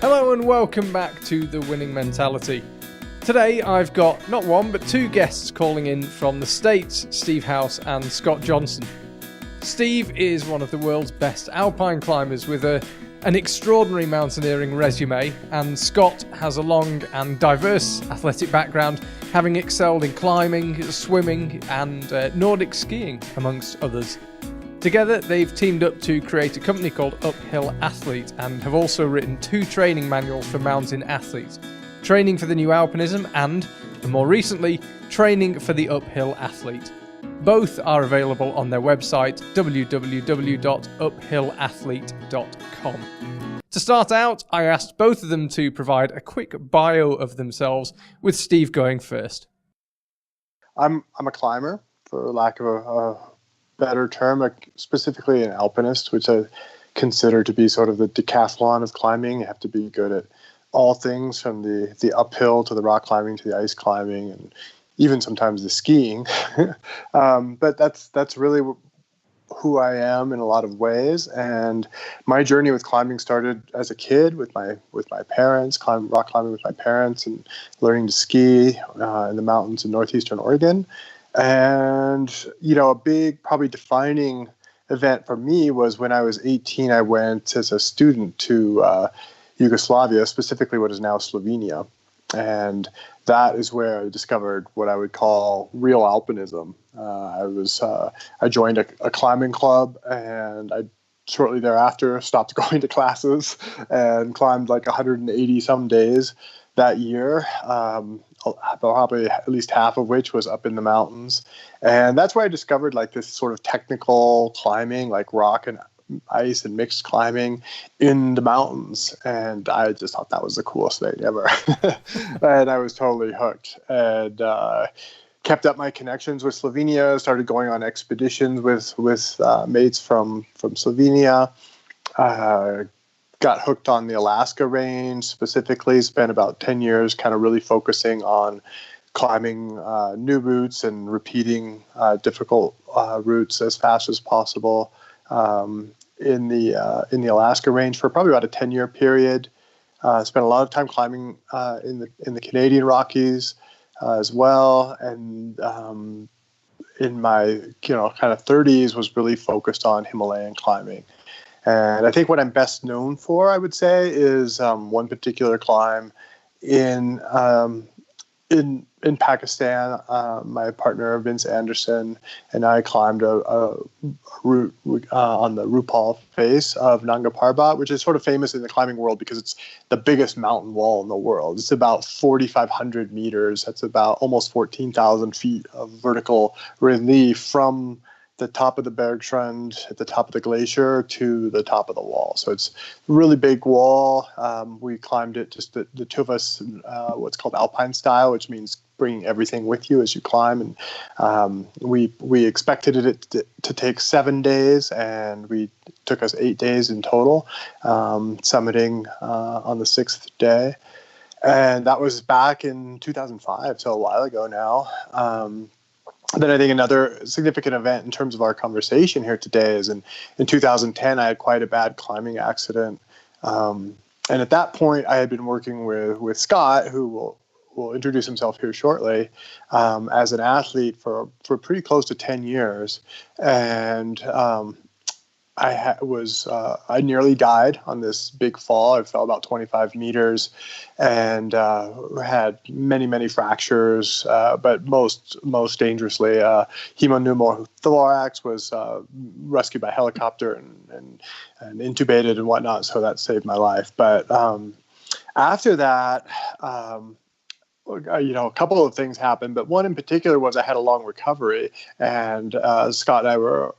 Hello and welcome back to The Winning Mentality. Today I've got not one but two guests calling in from the States, Steve House and Scott Johnston. Steve is one of the world's best alpine climbers with an extraordinary mountaineering resume, and Scott has a long and diverse athletic background, having excelled in climbing, swimming and Nordic skiing, amongst others. Together, they've teamed up to create a company called Uphill Athlete and have also written 2 training manuals for mountain athletes, Training for the New Alpinism and more recently, Training for the Uphill Athlete. Both are available on their website, www.uphillathlete.com. To start out, I asked both of them to provide a quick bio of themselves, with Steve going first. I'm a climber, for lack of a better term, specifically an alpinist, which I consider to be sort of the decathlon of climbing. You have to be good at all things, from the uphill to the rock climbing to the ice climbing and even sometimes the skiing. But that's really who I am in a lot of ways. And my journey with climbing started as a kid with my parents, rock climbing with my parents and learning to ski in the mountains in northeastern Oregon. And, a big, probably defining event for me was when I was 18, I went as a student to Yugoslavia, specifically what is now Slovenia. And that is where I discovered what I would call real alpinism. I joined a climbing club, and I shortly thereafter stopped going to classes and climbed like 180 some days that year, probably at least half of which was up in the mountains. And that's where I discovered like this sort of technical climbing, like rock and ice and mixed climbing in the mountains. And I just thought that was the coolest thing ever. And I was totally hooked, and kept up my connections with Slovenia, started going on expeditions with mates from Slovenia, got hooked on the Alaska range specifically, spent about 10 years kind of really focusing on climbing new routes and repeating difficult routes as fast as possible in the Alaska range for probably about a 10-year period. Spent a lot of time climbing in the Canadian Rockies as well, and in my kind of 30s was really focused on Himalayan climbing. And I think what I'm best known for, I would say, is one particular climb in Pakistan. My partner Vince Anderson and I climbed a route on the Rupal face of Nanga Parbat, which is sort of famous in the climbing world because it's the biggest mountain wall in the world. It's about 4,500 meters. That's about almost 14,000 feet of vertical relief from the top of the Bergstrand at the top of the glacier to the top of the wall. So it's a really big wall. We climbed it, just the two of us, what's called alpine style, which means bringing everything with you as you climb. And we expected it to take 7 days, and we took us 8 days in total, summiting on the 6th day. And that was back in 2005, so a while ago now. Then I think another significant event in terms of our conversation here today is in 2010, I had quite a bad climbing accident. And at that point, I had been working with Scott, who will introduce himself here shortly, as an athlete for pretty close to 10 years. And I nearly died on this big fall. I fell about 25 meters and had many fractures, but most dangerously, hemopneumothorax, was rescued by helicopter and intubated and whatnot. So that saved my life. But after that, a couple of things happened, but one in particular was I had a long recovery, and Scott and I were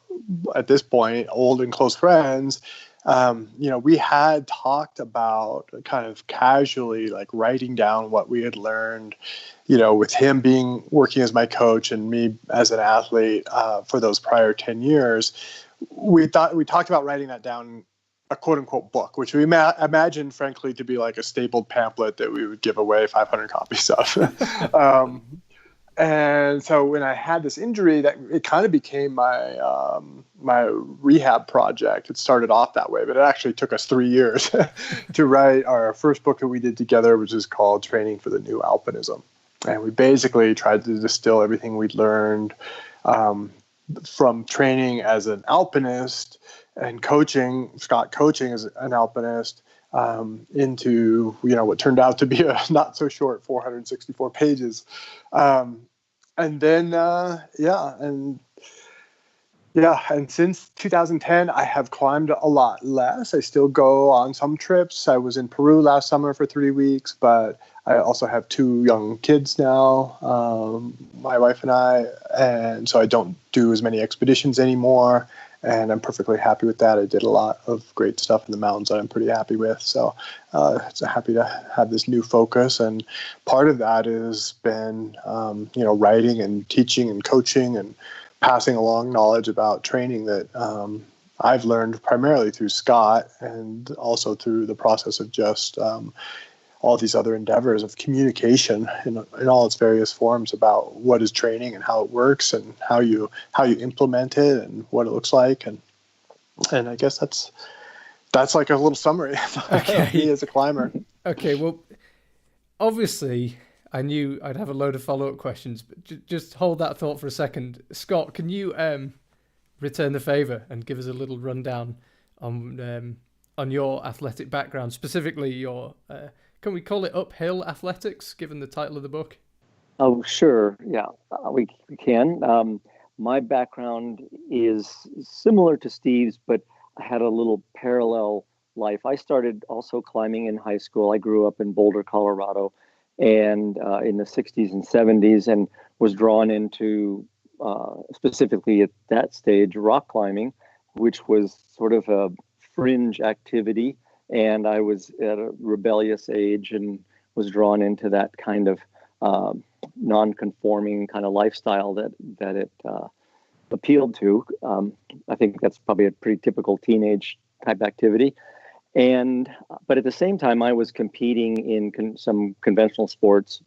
at this point old and close friends. We had talked about kind of casually like writing down what we had learned, with him working as my coach and me as an athlete for those prior 10 years. We talked about writing that down, a quote unquote book, which we imagined, frankly, to be like a stapled pamphlet that we would give away 500 copies of. And so when I had this injury, that it kind of became my rehab project. It started off that way, but it actually took us 3 years to write our first book that we did together, which is called Training for the New Alpinism. And we basically tried to distill everything we'd learned from training as an alpinist and coaching, Scott coaching as an alpinist, into what turned out to be a not so short 464 pages, and then and since 2010 I have climbed a lot less. I still go on some trips. I was in Peru last summer for 3 weeks, but I also have 2 young kids now, my wife and I, and so I don't do as many expeditions anymore. And I'm perfectly happy with that. I did a lot of great stuff in the mountains that I'm pretty happy with. So happy to have this new focus. And part of that has been, writing and teaching and coaching and passing along knowledge about training that I've learned primarily through Scott, and also through the process of just all these other endeavors of communication in all its various forms about what is training and how it works and how you implement it and what it looks like. And I guess that's like a little summary of me as a climber. Okay, well, obviously I knew I'd have a load of follow-up questions, but just hold that thought for a second. Scott, can you return the favor and give us a little rundown on your athletic background, specifically your can we call it uphill athletics, given the title of the book? Oh, sure. Yeah, we can. My background is similar to Steve's, but I had a little parallel life. I started also climbing in high school. I grew up in Boulder, Colorado, and in the 60s and 70s, and was drawn into, specifically at that stage, rock climbing, which was sort of a fringe activity. And I was at a rebellious age and was drawn into that kind of non-conforming kind of lifestyle that it appealed to. I think that's probably a pretty typical teenage type activity. But at the same time, I was competing in some conventional sports.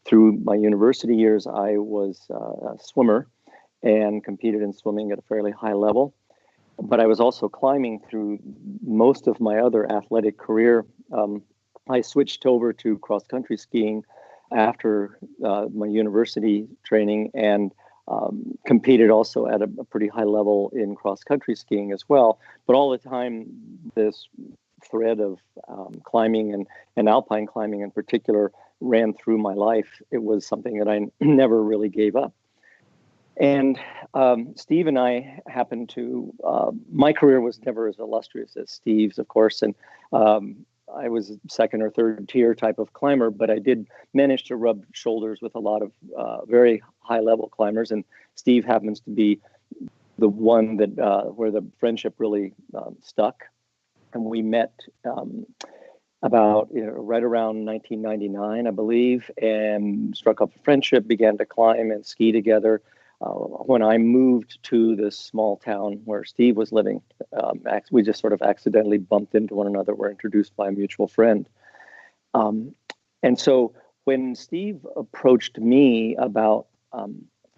Through my university years, I was a swimmer and competed in swimming at a fairly high level. But I was also climbing through most of my other athletic career. I switched over to cross-country skiing after my university training, and competed also at a pretty high level in cross-country skiing as well. But all the time, this thread of climbing and alpine climbing in particular ran through my life. It was something that I never really gave up. And Steve and I happened to, my career was never as illustrious as Steve's, of course, and I was second or third tier type of climber, but I did manage to rub shoulders with a lot of very high level climbers, and Steve happens to be the one that where the friendship really stuck. And we met about right around 1999, I believe, and struck up a friendship, began to climb and ski together. When I moved to this small town where Steve was living, we just sort of accidentally bumped into one another, were introduced by a mutual friend. And so when Steve approached me about,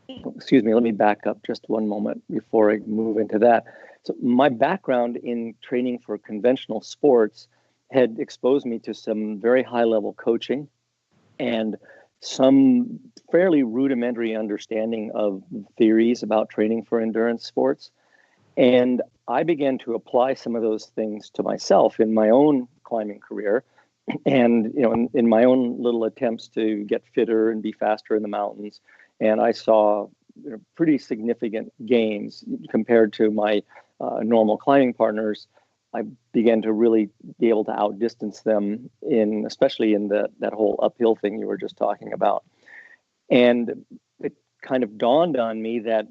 excuse me, let me back up just one moment before I move into that. So my background in training for conventional sports had exposed me to some very high level coaching and some fairly rudimentary understanding of theories about training for endurance sports. And I began to apply some of those things to myself in my own climbing career, and in my own little attempts to get fitter and be faster in the mountains. And I saw pretty significant gains compared to my normal climbing partners. I began to really be able to outdistance them especially in that whole uphill thing you were just talking about. And it kind of dawned on me that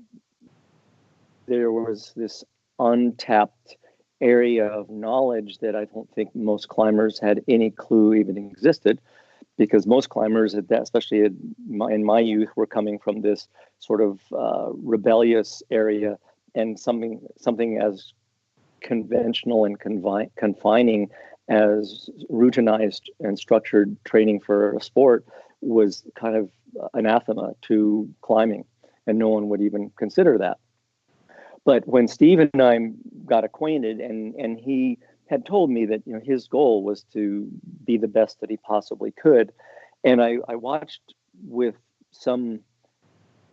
there was this untapped area of knowledge that I don't think most climbers had any clue even existed, because most climbers, especially in my youth, were coming from this sort of rebellious area, and something as conventional and confining as routinized and structured training for a sport was kind of anathema to climbing, and no one would even consider that. But when Steve and I got acquainted, and he had told me that his goal was to be the best that he possibly could, and I watched with some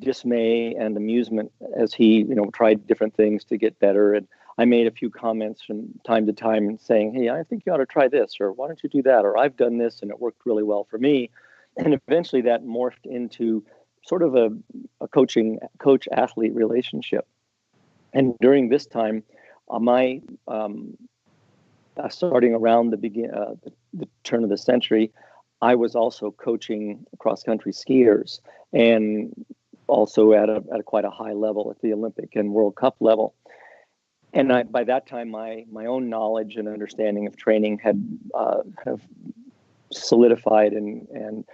dismay and amusement as he tried different things to get better. And I made a few comments from time to time saying, "Hey, I think you ought to try this," or "Why don't you do that?" or "I've done this and it worked really well for me." And eventually that morphed into sort of a coach-athlete relationship. And during this time, my starting around the turn of the century, I was also coaching cross-country skiers, and also at quite a high level at the Olympic and World Cup level. And by that time, my own knowledge and understanding of training had kind of solidified, and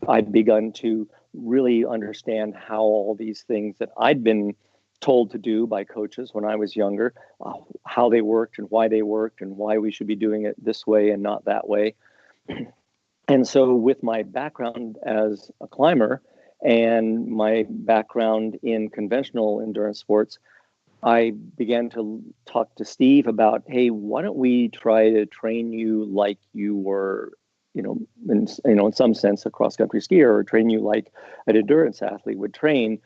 I'd begun to really understand how all these things that I'd been told to do by coaches when I was younger, how they worked and why we should be doing it this way and not that way. And so with my background as a climber and my background in conventional endurance sports, I began to talk to Steve about, hey, why don't we try to train you like you were, in some sense, a cross-country skier, or train you like an endurance athlete would train,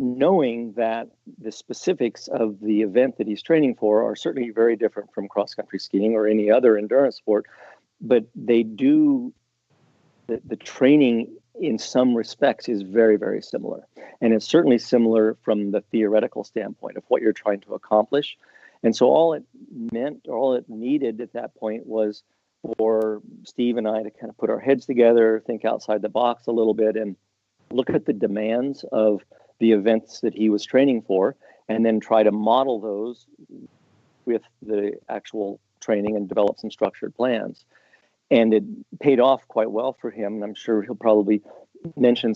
knowing that the specifics of the event that he's training for are certainly very different from cross-country skiing or any other endurance sport, but they do, the training in some respects is very, very similar. And it's certainly similar from the theoretical standpoint of what you're trying to accomplish. And so all it needed at that point was for Steve and I to kind of put our heads together, think outside the box a little bit, and look at the demands of the events that he was training for, and then try to model those with the actual training and develop some structured plans. And it paid off quite well for him. And I'm sure he'll probably mention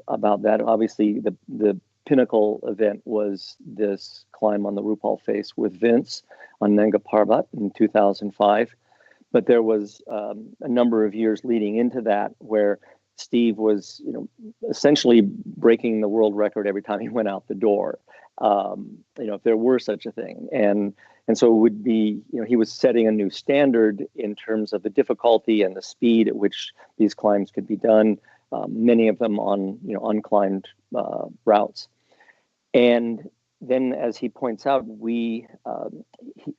about that. Obviously, the pinnacle event was this climb on the Rupal face with Vince on Nanga Parbat in 2005. But there was a number of years leading into that where Steve was, essentially breaking the world record every time he went out the door, if there were such a thing. And so it would be, he was setting a new standard in terms of the difficulty and the speed at which these climbs could be done, many of them on, unclimbed routes. And then, as he points out,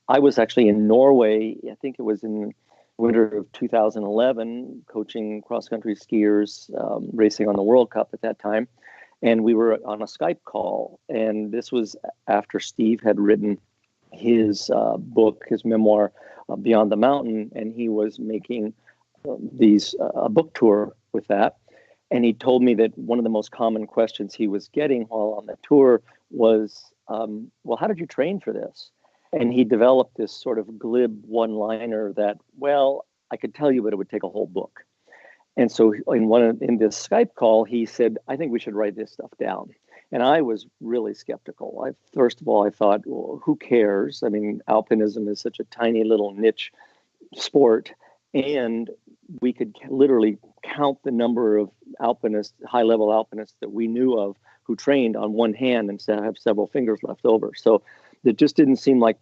I was actually in Norway, I think it was in winter of 2011, coaching cross-country skiers, racing on the World Cup at that time. And we were on a Skype call. And this was after Steve had written his book, his memoir, Beyond the Mountain, and he was making a book tour with that. And he told me that one of the most common questions he was getting while on the tour was, well, how did you train for this? And he developed this sort of glib one-liner that, well, I could tell you, but it would take a whole book. And so in this Skype call, he said, I think we should write this stuff down. And I was really skeptical. First of all, I thought, well, who cares? I mean, alpinism is such a tiny little niche sport, and we could literally count the number of alpinists, high-level alpinists that we knew of who trained on one hand and have several fingers left over. So it just didn't seem like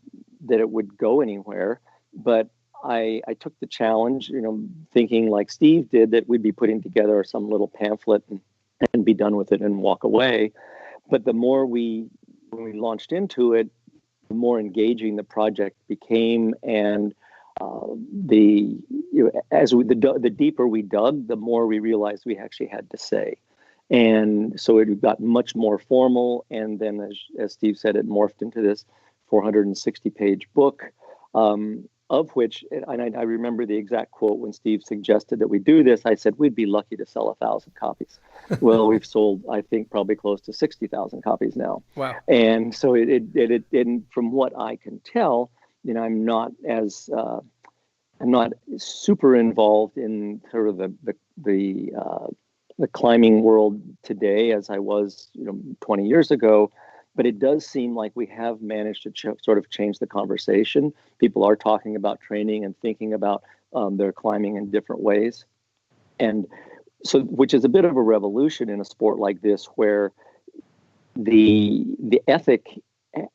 that it would go anywhere. But I took the challenge, thinking like Steve did, that we'd be putting together some little pamphlet and be done with it and walk away. But the more when we launched into it, the more engaging the project became, and the deeper we dug, the more we realized we actually had to say. And so it got much more formal, and then as Steve said, it morphed into this 460-page book, of which, and I remember the exact quote when Steve suggested that we do this. I said, we'd be lucky to sell 1,000 copies. Well, we've sold, I think, probably close to 60,000 copies now. Wow. And so it from what I can tell, I'm not super involved in sort of the climbing world today as I was, 20 years ago. But it does seem like we have managed to sort of change the conversation. People are talking about training and thinking about their climbing in different ways. And So, which is a bit of a revolution in a sport like this, where the ethic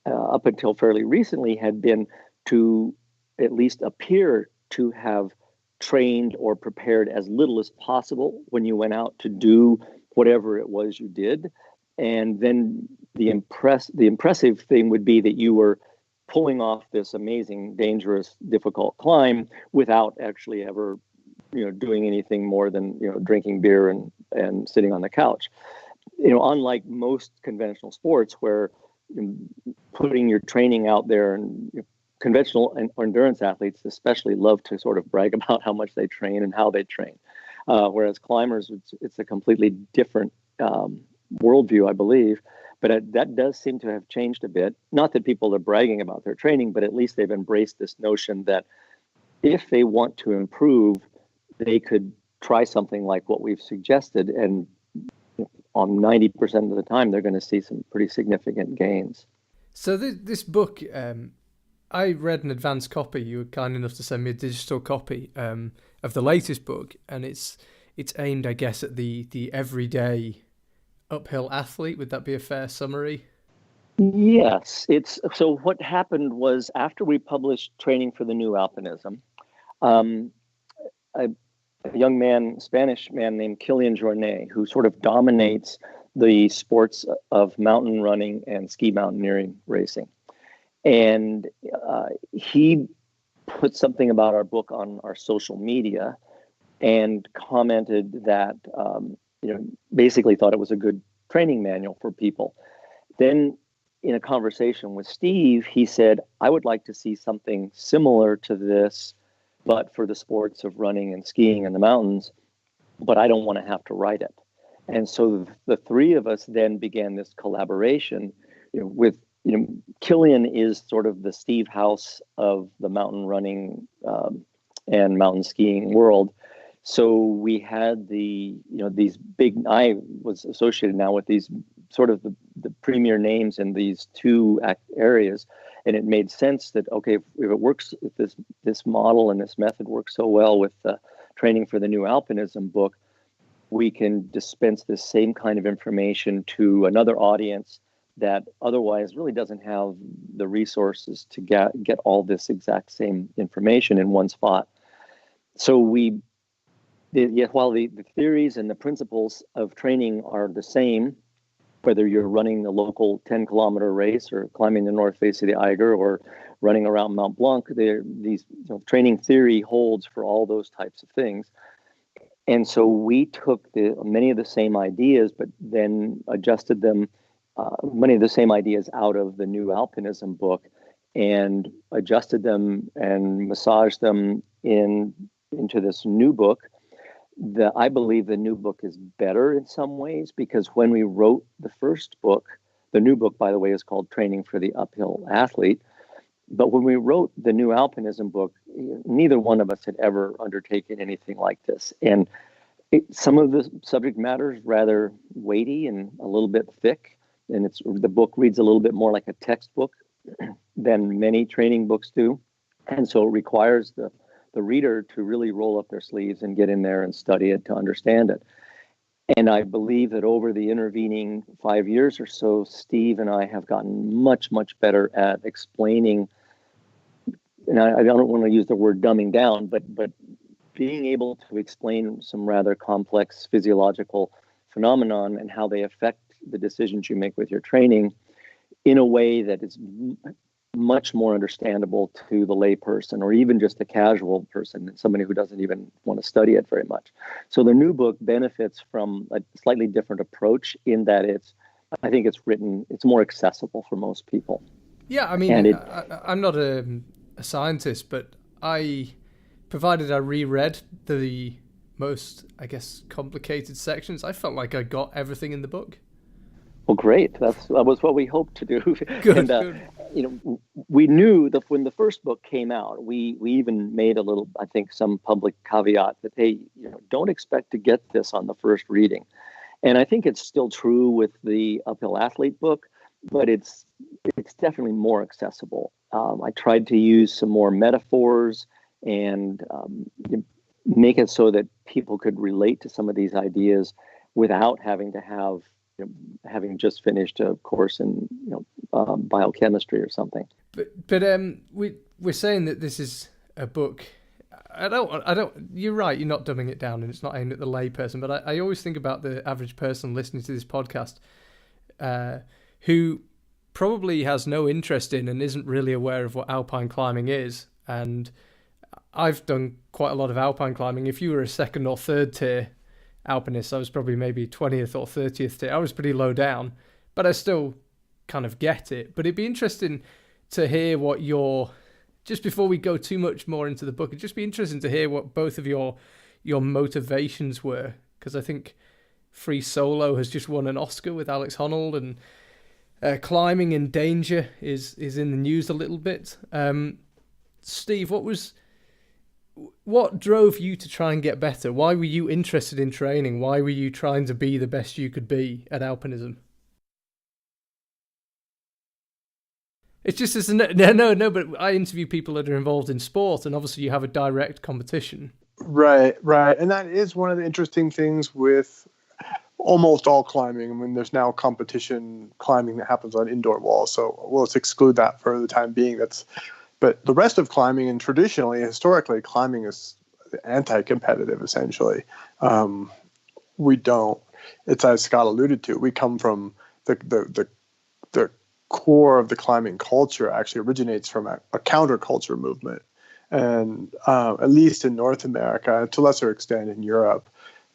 up until fairly recently had been to at least appear to have trained or prepared as little as possible when you went out to do whatever it was you did. And then the impressive thing would be that you were pulling off this amazing, dangerous, difficult climb without actually ever, doing anything more than, drinking beer and sitting on the couch. Unlike most conventional sports where putting your training out there, and conventional and endurance athletes especially love to sort of brag about how much they train and how they train. Whereas climbers, it's a completely different worldview, I believe. But that does seem to have changed a bit. Not that people are bragging about their training, but at least they've embraced this notion that if they want to improve, they could try something like what we've suggested. And on 90% of the time, they're going to see some pretty significant gains. So this book, I read an advanced copy. You were kind enough to send me a digital copy of the latest book, and it's aimed, I guess, at the everyday uphill athlete. Would that be a fair summary? Yes. So what happened was, after we published Training for the New Alpinism, a young man, Spanish man named Kilian Jornet, who sort of dominates the sports of mountain running and ski mountaineering racing. And he put something about our book on our social media and commented that, basically thought it was a good training manual for people. Then in a conversation with Steve, he said, I would like to see something similar to this, but for the sports of running and skiing in the mountains, but I don't want to have to write it. And so the three of us then began this collaboration with, Kilian is sort of the Steve House of the mountain running and mountain skiing world. So we had these big, I was associated now with these sort of the premier names in these two areas. And it made sense that, okay, if it works, if this model and this method works so well with the Training for the New Alpinism book, we can dispense this same kind of information to another audience that otherwise really doesn't have the resources to get all this exact same information in one spot. So while the theories and the principles of training are the same, whether you're running the local 10-kilometer race or climbing the north face of the Eiger or running around Mount Blanc, these training theory holds for all those types of things. And so we took many of the same ideas, but then adjusted them, many of the same ideas out of the New Alpinism book, and adjusted them and massaged them into this new book. I believe the new book is better in some ways, because when we wrote the first book, the new book, by the way, is called Training for the Uphill Athlete. But when we wrote the New Alpinism book, neither one of us had ever undertaken anything like this. And some of the subject matter is rather weighty and a little bit thick. And the book reads a little bit more like a textbook than many training books do. And so it requires the reader to really roll up their sleeves and get in there and study it to understand it. And I believe that over the intervening 5 years or so, Steve and I have gotten much, much better at explaining, and I don't want to use the word dumbing down, but being able to explain some rather complex physiological phenomenon and how they affect the decisions you make with your training in a way that is much more understandable to the layperson, or even just a casual person, somebody who doesn't even want to study it very much. So the new book benefits from a slightly different approach in that I think it's more accessible for most people. Yeah, I mean, I'm not a scientist, but provided I reread the most, I guess, complicated sections, I felt like I got everything in the book. Well, great. That was what we hoped to do. Good, good. We knew that when the first book came out, we even made a little, I think, some public caveat that, hey, don't expect to get this on the first reading. And I think it's still true with the Uphill Athlete book, but it's definitely more accessible. I tried to use some more metaphors and make it so that people could relate to some of these ideas without having to have, having just finished a course in, biochemistry or something. But we're saying that this is a book. I don't. You're right. You're not dumbing it down, and it's not aimed at the layperson. But I always think about the average person listening to this podcast, who probably has no interest in and isn't really aware of what alpine climbing is. And I've done quite a lot of alpine climbing. If you were a second or third tier alpinist, I was probably maybe 20th or 30th tier. I was pretty low down, but I still kind of get it. But it'd be interesting to hear what just before we go too much more into the book, it'd just be interesting to hear what both of your motivations were, because I think Free Solo has just won an Oscar with Alex Honnold, and Climbing in Danger is in the news a little bit. Steve, what drove you to try and get better? Why were you interested in training? Why were you trying to be the best you could be at alpinism? It's just no. But I interview people that are involved in sport, and obviously you have a direct competition. Right, and that is one of the interesting things with almost all climbing. I mean, there's now competition climbing that happens on indoor walls, so let's exclude that for the time being. But the rest of climbing, and traditionally, historically, climbing is anti-competitive. Essentially, we don't. It's, as Scott alluded to, we come from the core of the climbing culture actually originates from a counterculture movement, and at least in North America, to a lesser extent in Europe.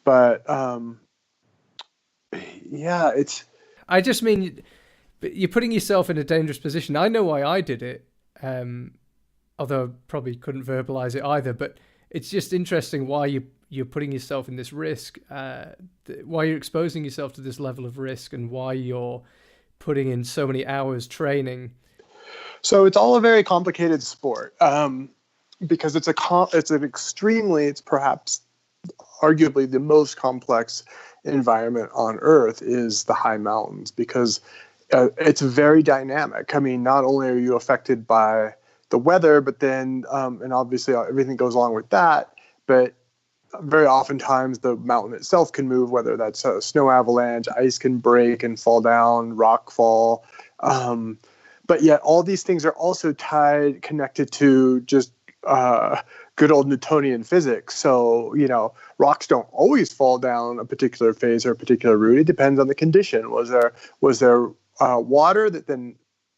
But it's. I just mean, you're putting yourself in a dangerous position. I know why I did it, although I probably couldn't verbalize it either. But it's just interesting why you're putting yourself in this risk, why you're exposing yourself to this level of risk, and why you're putting in so many hours training. So it's all a very complicated sport, because it's perhaps arguably the most complex environment on Earth is the high mountains, because it's very dynamic. I mean, not only are you affected by the weather, but then, and obviously everything goes along with that, but very oftentimes the mountain itself can move, whether that's a snow avalanche, ice can break and fall down, rock fall. But yet all these things are also connected to just good old Newtonian physics. So, rocks don't always fall down a particular phase or a particular route. It depends on the condition. Was there water that then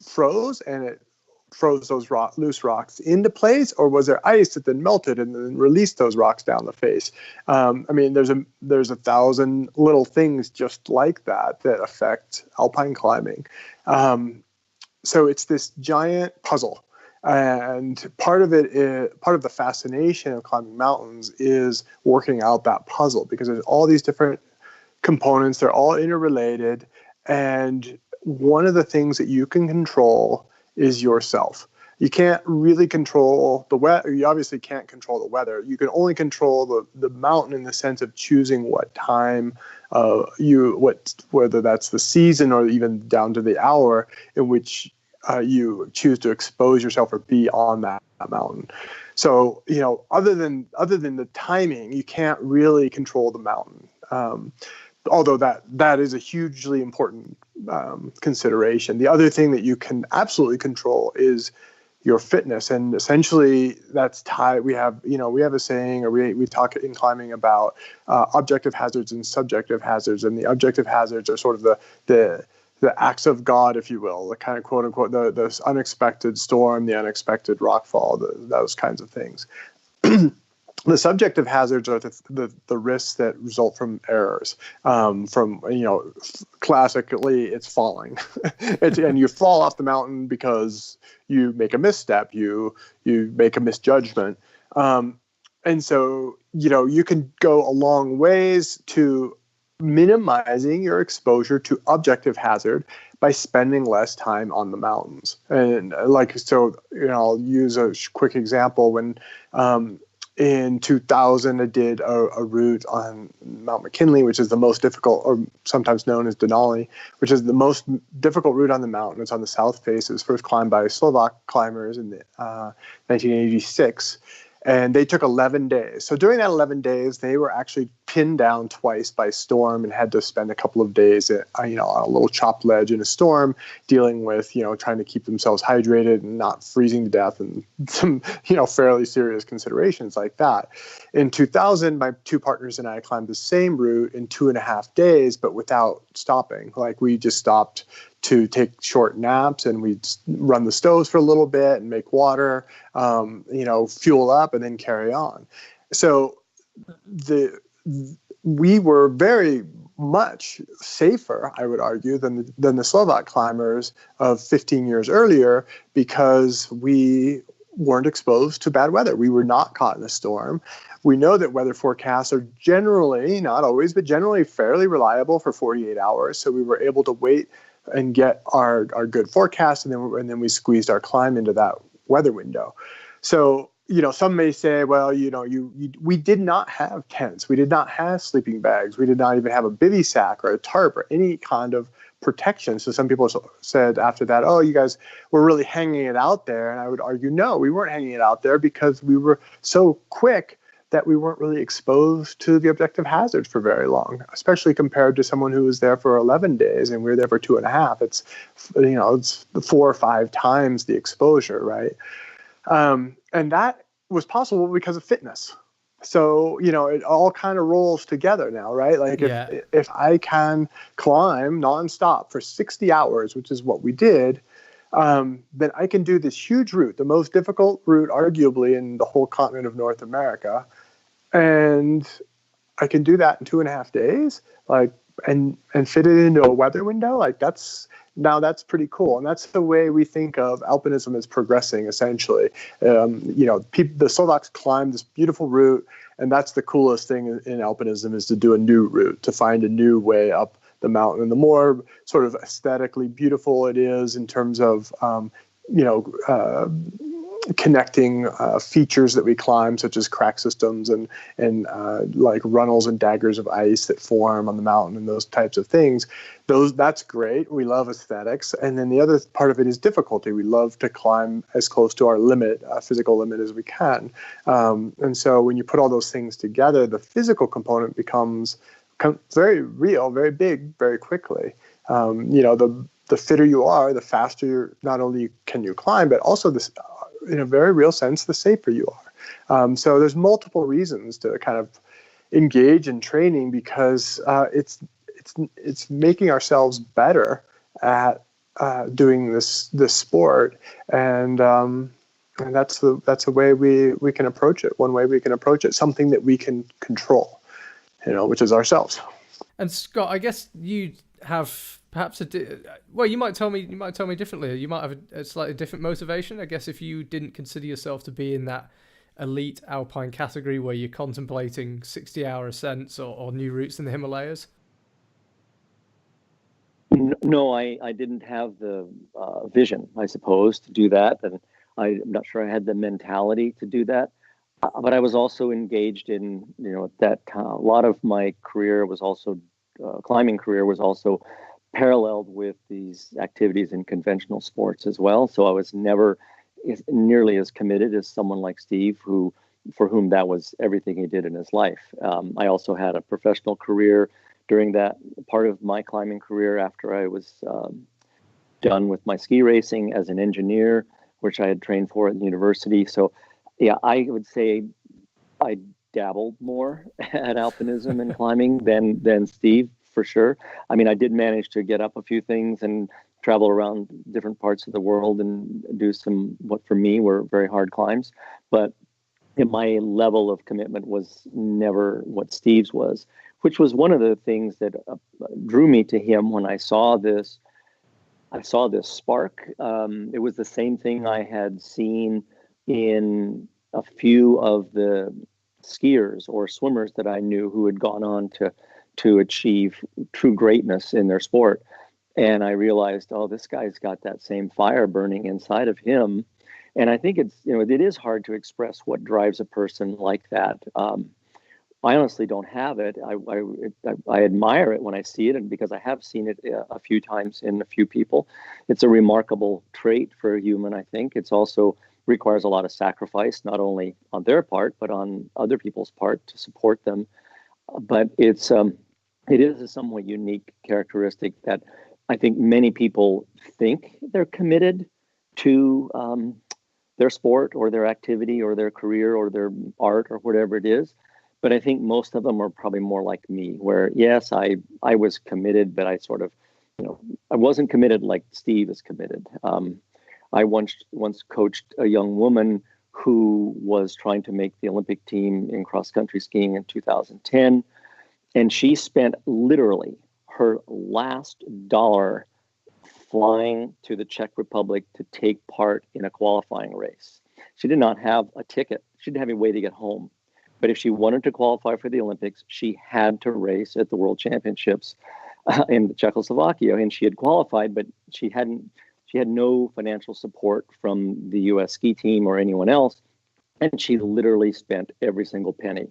froze and it froze those loose rocks into place, or was there ice that then melted and then released those rocks down the face? I mean, there's a thousand little things just like that affect alpine climbing. So it's this giant puzzle, and part of the fascination of climbing mountains is working out that puzzle, because there's all these different components. They're all interrelated, and one of the things that you can control is yourself. You can't really control the weather. You obviously can't control the weather. You can only control the mountain in the sense of choosing what time whether that's the season or even down to the hour in which you choose to expose yourself or be on that mountain. So, other than the timing, you can't really control the mountain. Although that is a hugely important consideration. The other thing that you can absolutely control is your fitness, and essentially that's tied. We have a saying, or we talk in climbing about objective hazards and subjective hazards, and the objective hazards are sort of the acts of God, if you will, the kind of quote unquote the unexpected storm, the unexpected rockfall, those kinds of things. The subjective hazards are the risks that result from errors. Classically, it's falling, and you fall off the mountain because you make a misstep, you make a misjudgment, and so you can go a long ways to minimizing your exposure to objective hazard by spending less time on the mountains. And I'll use a quick example. When in 2000, I did a route on Mount McKinley, which is the most difficult, or sometimes known as Denali, which is the most difficult route on the mountain. It's on the south face. It was first climbed by Slovak climbers in 1986. And they took 11 days. So during that 11 days, they were actually pinned down twice by storm and had to spend a couple of days at, on a little chopped ledge in a storm, dealing with, trying to keep themselves hydrated and not freezing to death, and some, fairly serious considerations like that. In 2000, my two partners and I climbed the same route in 2.5 days, but without stopping. Like, we just stopped to take short naps, and we'd run the stoves for a little bit and make water, fuel up, and then carry on. So we were very much safer, I would argue, than the Slovak climbers of 15 years earlier, because we weren't exposed to bad weather. We were not caught in a storm. We know that weather forecasts are generally, not always, but generally fairly reliable for 48 hours. So we were able to wait and get our good forecast, and then we squeezed our climb into that weather window. So, some may say, well, we did not have tents. We did not have sleeping bags. We did not even have a bivy sack or a tarp or any kind of protection. So some people said after that, oh, you guys were really hanging it out there. And I would argue, no, we weren't hanging it out there, because we were so quick that we weren't really exposed to the objective hazards for very long, especially compared to someone who was there for 11 days and we were there for 2.5. It's, it's 4 or 5 times the exposure, right? And that was possible because of fitness. So, it all kind of rolls together now, right? Like, if I can climb nonstop for 60 hours, which is what we did, then I can do this huge route, the most difficult route arguably in the whole continent of North America. And I can do that in 2.5 days, like, and fit it into a weather window. Like, that's pretty cool. And that's the way we think of alpinism as progressing, essentially. The Slovaks climb this beautiful route, and that's the coolest thing in alpinism, is to do a new route, to find a new way up the mountain. And the more sort of aesthetically beautiful it is in terms of, connecting features that we climb, such as crack systems and like runnels and daggers of ice that form on the mountain and those types of things. That's great. We love aesthetics. And then the other part of it is difficulty. We love to climb as close to our limit, physical limit, as we can. And so when you put all those things together, the physical component becomes very real, very big, very quickly. The fitter you are, the faster not only can you climb, but also this, in a very real sense, the safer you are. So there's multiple reasons to kind of engage in training, because it's making ourselves better at doing this sport, and that's the way we can approach it. One way we can approach it, something that we can control, which is ourselves. And Scott, I guess you have perhaps you might tell me differently. You might have a slightly different motivation. I guess if you didn't consider yourself to be in that elite alpine category where you're contemplating 60-hour ascents or new routes in the Himalayas. No, I didn't have the vision, I suppose, to do that, and I'm not sure I had the mentality to do that. But I was also engaged in, at that time, a lot of my career was also climbing career was also paralleled with these activities in conventional sports as well. So I was never nearly as committed as someone like Steve, for whom that was everything he did in his life. I also had a professional career during that part of my climbing career after I was done with my ski racing as an engineer, which I had trained for at the university. So yeah, I would say I dabbled more at alpinism and climbing than Steve, for sure. I mean, I did manage to get up a few things and travel around different parts of the world and do some, what for me were very hard climbs. But my level of commitment was never what Steve's was, which was one of the things that drew me to him when I saw this spark. It was the same thing I had seen in a few of the skiers or swimmers that I knew who had gone on to achieve true greatness in their sport. And I realized, oh, this guy's got that same fire burning inside of him. And I think it is hard to express what drives a person like that. I honestly don't have it. I admire it when I see it, and because I have seen it a few times in a few people. It's a remarkable trait for a human, I think. It's also requires a lot of sacrifice, not only on their part, but on other people's part to support them. But it is a somewhat unique characteristic that I think many people think they're committed to their sport or their activity or their career or their art or whatever it is. But I think most of them are probably more like me, where yes, I was committed, but I sort of, I wasn't committed like Steve is committed. I once coached a young woman who was trying to make the Olympic team in cross country skiing in 2010. And she spent literally her last dollar flying to the Czech Republic to take part in a qualifying race. She did not have a ticket. She didn't have any way to get home. But if she wanted to qualify for the Olympics, she had to race at the World Championships in Czechoslovakia. And she had qualified, but she had no financial support from the U.S. ski team or anyone else. And she literally spent every single penny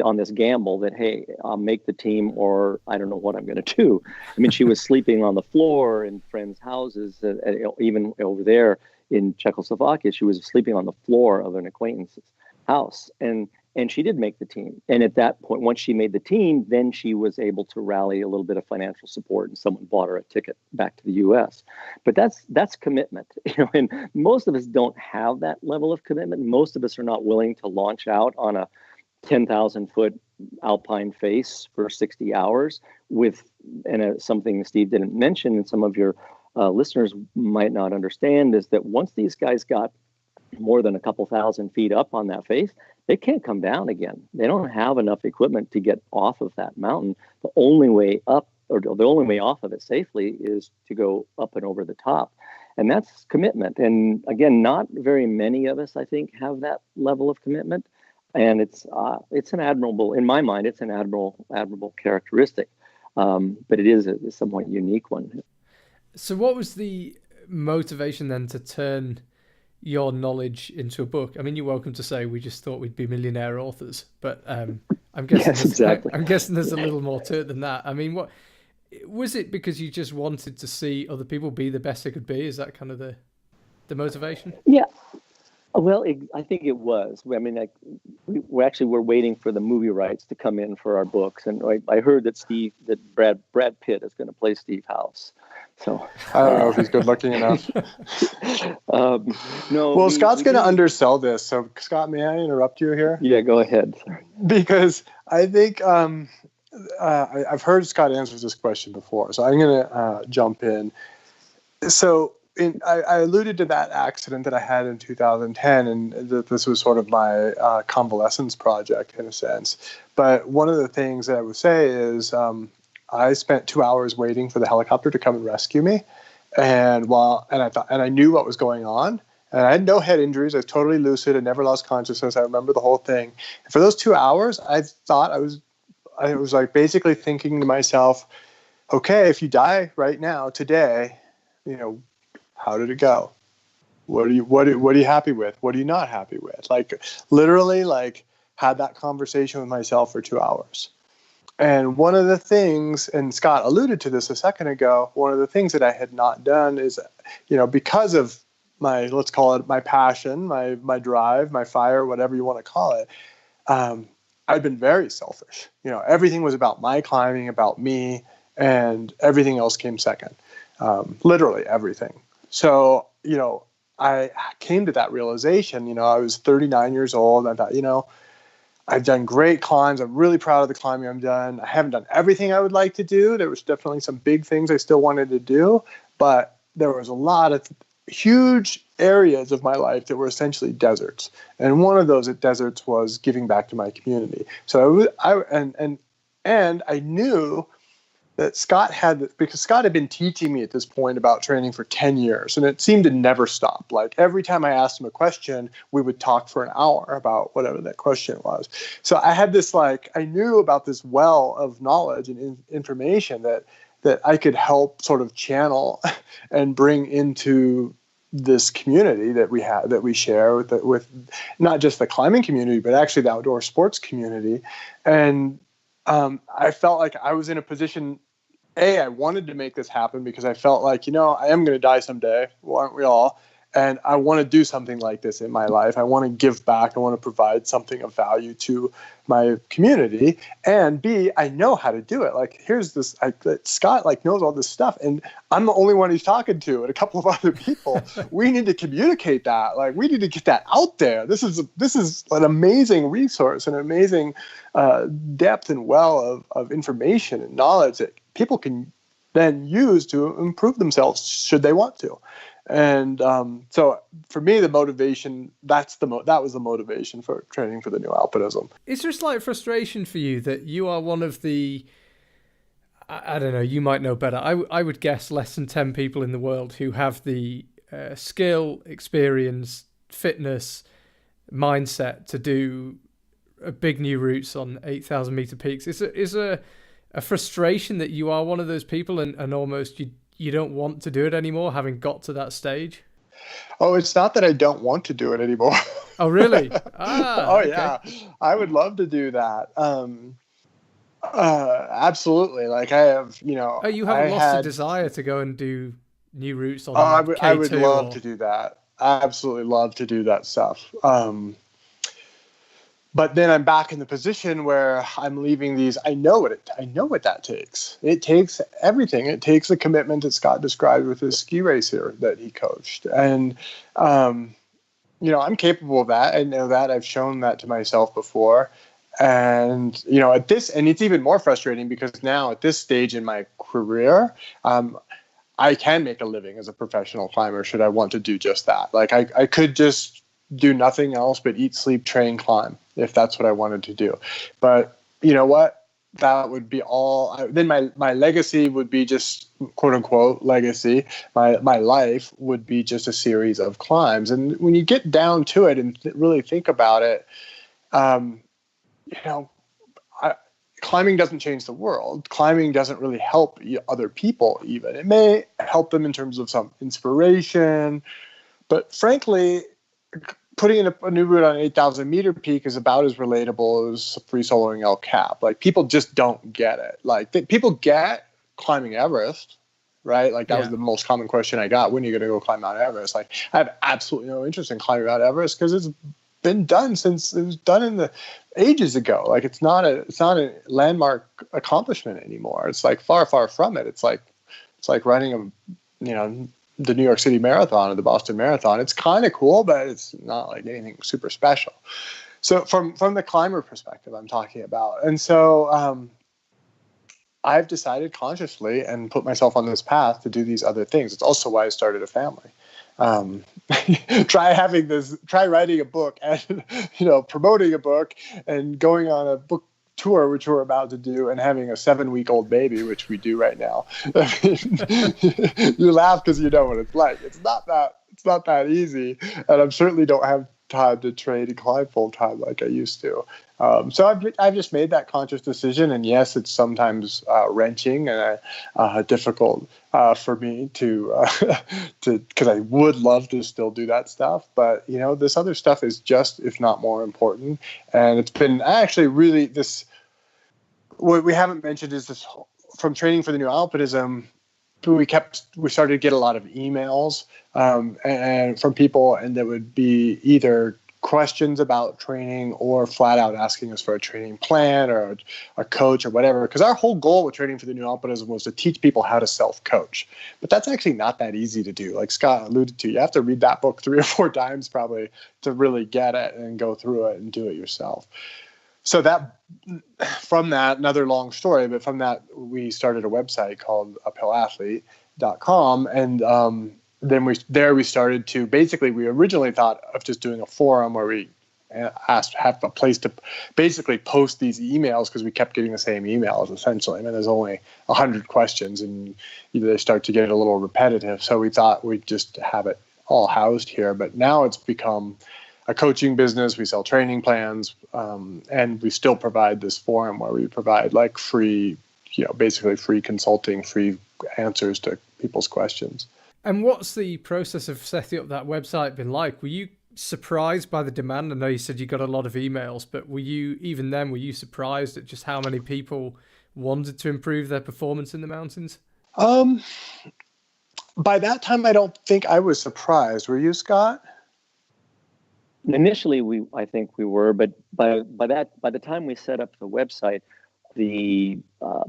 on this gamble that, hey, I'll make the team or I don't know what I'm going to do. I mean, she was sleeping on the floor in friends' houses, even over there in Czechoslovakia. She was sleeping on the floor of an acquaintance's house. And she did make the team. And at that point, once she made the team, then she was able to rally a little bit of financial support and someone bought her a ticket back to the US. But that's commitment, and most of us don't have that level of commitment. Most of us are not willing to launch out on a 10,000-foot alpine face for 60 hours something Steve didn't mention and some of your listeners might not understand is that once these guys got more than a couple thousand feet up on that face, they can't come down again. They don't have enough equipment to get off of that mountain. The only way up or the only way off of it safely is to go up and over the top. And that's commitment. And again, not very many of us, I think, have that level of commitment. And it's an admirable, in my mind, it's an admirable characteristic. But it is a somewhat unique one. So what was the motivation then to turn your knowledge into a book? I mean, you're welcome to say we just thought we'd be millionaire authors, but I'm guessing yes, exactly. I'm guessing there's a little more to it than that. I mean, what was it? Because you just wanted to see other people be the best they could be? Is that kind of the motivation? Yeah. Well, I think it was. I mean, we're waiting for the movie rights to come in for our books, and I heard that Brad Pitt is going to play Steve House. So I don't know if he's good looking enough. No. Well, Scott's going to undersell this. So, Scott, may I interrupt you here? Yeah, go ahead. Because I think I've heard Scott answer this question before, so I'm going to jump in. So. I alluded to that accident that I had in 2010, and that this was sort of my convalescence project in a sense. But one of the things that I would say is I spent 2 hours waiting for the helicopter to come and rescue me, and I knew what was going on, and I had no head injuries. I was totally lucid. I never lost consciousness. I remember the whole thing. And for those 2 hours, I thought I was like basically thinking to myself, okay, if you die right now today, how did it go? What are you happy with? What are you not happy with? Like literally had that conversation with myself for 2 hours. And one of the things, and Scott alluded to this a second ago, one of the things that I had not done is, because of my, let's call it my passion, my drive, my fire, whatever you want to call it, I'd been very selfish. Everything was about my climbing, about me, and everything else came second. Literally everything. So, I came to that realization, I was 39 years old. I thought, I've done great climbs. I'm really proud of the climbing I've done. I haven't done everything I would like to do. There was definitely some big things I still wanted to do, but there was a lot of huge areas of my life that were essentially deserts. And one of those deserts was giving back to my community. So I knew that Scott because Scott had been teaching me at this point about training for 10 years, and it seemed to never stop. Like every time I asked him a question, we would talk for an hour about whatever that question was. So I had this, I knew about this well of knowledge and information that I could help sort of channel and bring into this community that we share with not just the climbing community, but actually the outdoor sports community. And I felt like I was in a position, I wanted to make this happen because I felt like, I am going to die someday, aren't we all? and I want to do something like this in my life. I want to give back. I want to provide something of value to my community. And B, I know how to do it. Like, here's this, Scott like knows all this stuff, and I'm the only one he's talking to, and a couple of other people. We need to communicate that. Like, we need to get that out there. This is an amazing resource, an amazing depth and well of information and knowledge that people can then use to improve themselves should they want to. And so for me, the motivation, that was the motivation for training for the new alpinism. Is there a slight frustration for you that you are one of the, I don't know, you might know better, I would guess less than 10 people in the world who have the skill, experience, fitness, mindset to do big new routes on 8,000 meter peaks? Is a frustration that you are one of those people and almost you don't want to do it anymore, having got to that stage? Oh, it's not that I don't want to do it anymore. Oh, really? Okay. Yeah. I would love to do that. Absolutely. Like, I have, Oh, you haven't lost the desire to go and do new routes on K2 I would love to do that. I absolutely love to do that stuff. But then I'm back in the position where I'm leaving these. I know what that takes. It takes everything. It takes the commitment that Scott described with his ski racer that he coached. And, I'm capable of that. I know that. I've shown that to myself before. And, and it's even more frustrating because now at this stage in my career, I can make a living as a professional climber should I want to do just that. Like, I could just do nothing else but eat, sleep, train, climb, if that's what I wanted to do. But you know what? That would be all. Then my legacy would be just, quote unquote, legacy. My life would be just a series of climbs. And when you get down to it and really think about it, climbing doesn't change the world. Climbing doesn't really help other people even. It may help them in terms of some inspiration, but frankly, putting in a new route on an 8,000 meter peak is about as relatable as free soloing El Cap. Like, people just don't get it. Like, people get climbing Everest, right? Like, that was the most common question I got. When are you going to go climb Mount Everest? Like, I have absolutely no interest in climbing Mount Everest because it's been done since it was done in the ages ago. Like, it's not a landmark accomplishment anymore. It's like far, far from it. It's like running the New York City Marathon or the Boston Marathon. It's kind of cool, but it's not like anything super special. So from the climber perspective, I'm talking about. And so I've decided consciously and put myself on this path to do these other things. It's also why I started a family. Try writing a book and, promoting a book and going on a book tour, which we're about to do, and having a 7-week-old baby, which we do right now. You laugh because you know what it's like. It's not that easy, and I certainly don't have time to train and climb full time like I used to. So I've just made that conscious decision, and yes, it's sometimes wrenching and difficult for me to because I would love to still do that stuff, but this other stuff is just, if not more important. And it's been actually really this. What we haven't mentioned is this: from training for the new alpinism, we started to get a lot of emails and from people, and that would be either questions about training or flat out asking us for a training plan or a coach or whatever. Because our whole goal with training for the new alpinism was to teach people how to self-coach. But that's actually not that easy to do. Like Scott alluded to, you have to read that book 3 or 4 times probably to really get it and go through it and do it yourself. So from that, another long story, but from that, we started a website called uphillathlete.com. And then we started to we originally thought of just doing a forum where we have a place to basically post these emails, because we kept getting the same emails essentially. I mean, there's only 100 questions and they start to get a little repetitive. So we thought we'd just have it all housed here. But now it's become a coaching business. We sell training plans, and we still provide this forum where we provide like free, basically free consulting, free answers to people's questions. And what's the process of setting up that website been like? Were you surprised by the demand? I know you said you got a lot of emails, but were you surprised at just how many people wanted to improve their performance in the mountains? By that time, I don't think I was surprised. Were you, Scott? Initially, I think we were, but by the time we set up the website, the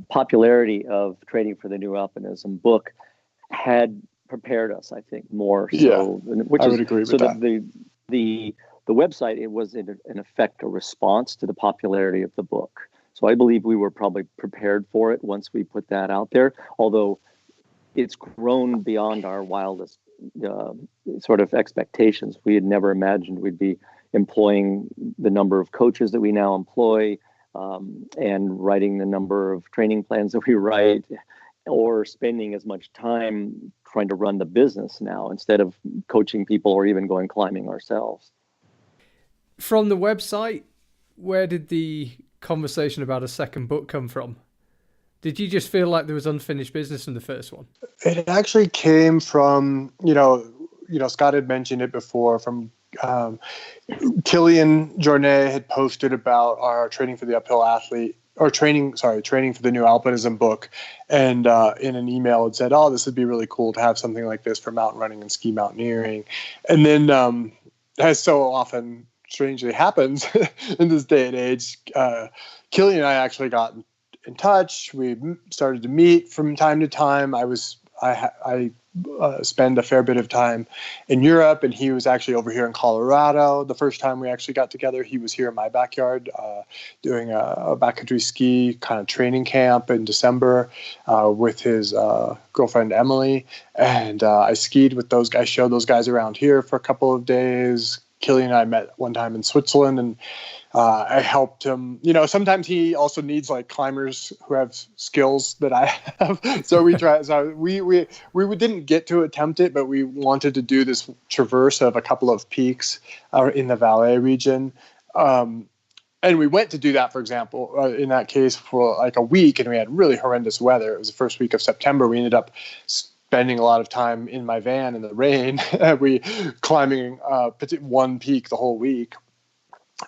popularity of Training for the New Alpinism book had prepared us, I think, more Yeah, so. Which I is would agree with so that. the website, it was in effect a response to the popularity of the book. So I believe we were probably prepared for it once we put that out there. Although it's grown beyond our wildest uh, sort of expectations. We had never imagined we'd be employing the number of coaches that we now employ, and writing the number of training plans that we write, or spending as much time trying to run the business now instead of coaching people or even going climbing ourselves. From the website, where did the conversation about a second book come from? Did you just feel like there was unfinished business in the first one? It actually came from, Scott had mentioned it before, from Killian Jornet had posted about our Training for the Uphill Athlete, or Training for the New Alpinism book. And in an email it said, oh, this would be really cool to have something like this for mountain running and ski mountaineering. And then, as so often strangely happens in this day and age, Killian and I actually got in touch. We started to meet from time to time. I spend a fair bit of time in Europe, and he was actually over here in Colorado. The first time we actually got together, he was here in my backyard doing a backcountry ski kind of training camp in December with his girlfriend Emily. And I skied with those guys, showed those guys around here for a couple of days. Killian and I met one time in Switzerland, and I helped him. Sometimes he also needs like climbers who have skills that I have. So we try. So we didn't get to attempt it, but we wanted to do this traverse of a couple of peaks in the Valais region. And we went to do that, for example, in that case for like a week, and we had really horrendous weather. It was the first week of September. We ended up spending a lot of time in my van in the rain. We climbing one peak the whole week.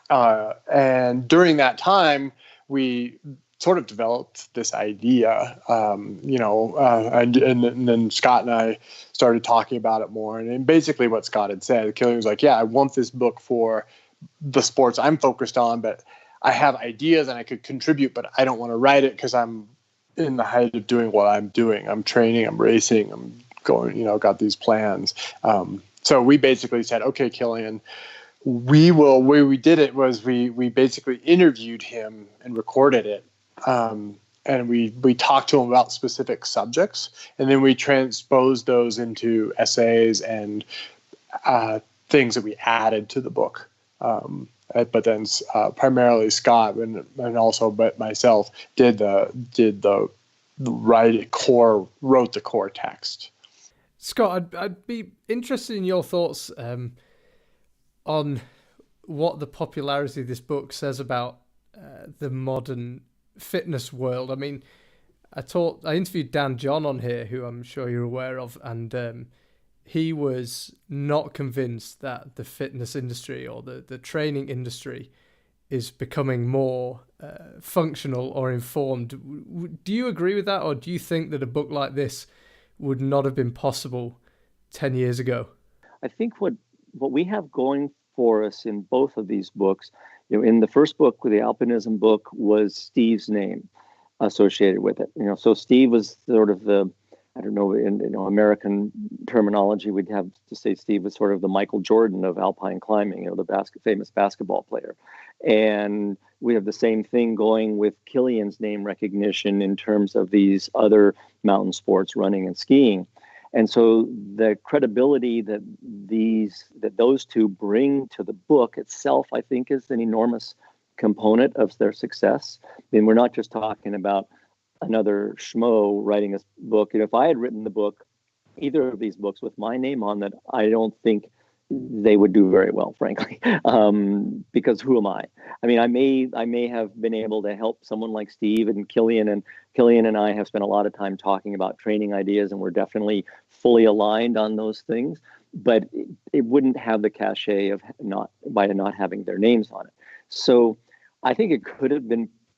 And during that time, we sort of developed this idea, and then Scott and I started talking about it more. And basically what Scott had said, Killian was like, yeah, I want this book for the sports I'm focused on, but I have ideas and I could contribute, but I don't want to write it because I'm in the height of doing what I'm doing. I'm training, I'm racing, I'm going, got these plans. So we basically said, okay, Killian, way we did it was we basically interviewed him and recorded it. And we talked to him about specific subjects, and then we transposed those into essays and things that we added to the book. But then primarily Scott and also but myself wrote the core text. Scott, I'd be interested in your thoughts on what the popularity of this book says about the modern fitness world. I mean, I interviewed Dan John on here, who I'm sure you're aware of, and he was not convinced that the fitness industry or the training industry is becoming more functional or informed. Do you agree with that, or do you think that a book like this would not have been possible 10 years ago? I think what we have going for us in both of these books, in the first book, with the alpinism book, was Steve's name associated with it. So Steve was sort of the, I don't know, in American terminology, we'd have to say Steve was sort of the Michael Jordan of alpine climbing, the famous basketball player. And we have the same thing going with Killian's name recognition in terms of these other mountain sports, running and skiing. And so the credibility that those two bring to the book itself, I think, is an enormous component of their success. I mean, we're not just talking about another schmo writing a book. If I had written the book, either of these books with my name on it, I don't think they would do very well, frankly, because who am I? I mean, I may have been able to help someone like Steve and Killian and I have spent a lot of time talking about training ideas, and we're definitely fully aligned on those things, but it wouldn't have the cachet of not having their names on it. So I think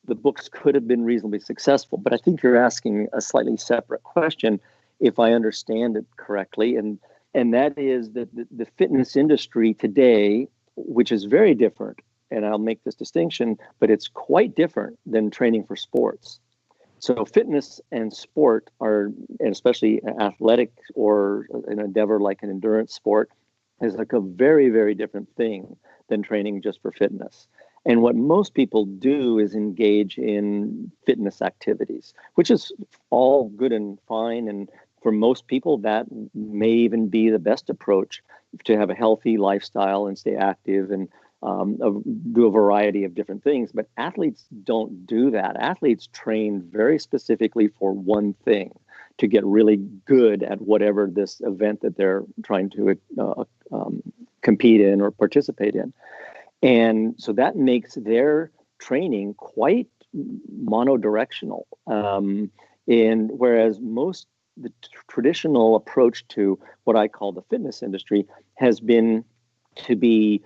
the books could have been reasonably successful, but I think you're asking a slightly separate question if I understand it correctly. And that is that the fitness industry today, which is very different, and I'll make this distinction, but it's quite different than training for sports. So fitness and sport are, and especially athletic or an endeavor like an endurance sport, is like a very, very different thing than training just for fitness. And what most people do is engage in fitness activities, which is all good and fine. And for most people, that may even be the best approach to have a healthy lifestyle and stay active and do a variety of different things. But athletes don't do that. Athletes train very specifically for one thing, to get really good at whatever this event that they're trying to compete in or participate in. And so that makes their training quite monodirectional. And whereas the traditional approach to what I call the fitness industry has been to be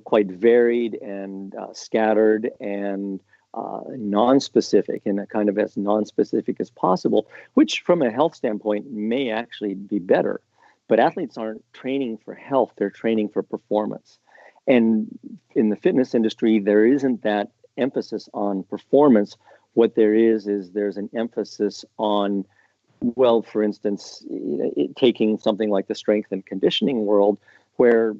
quite varied and scattered and non-specific, and kind of as non-specific as possible, which from a health standpoint may actually be better. But athletes aren't training for health, they're training for performance. And in the fitness industry, there isn't that emphasis on performance. What there is there's an emphasis on, well, for instance, taking something like the strength and conditioning world, where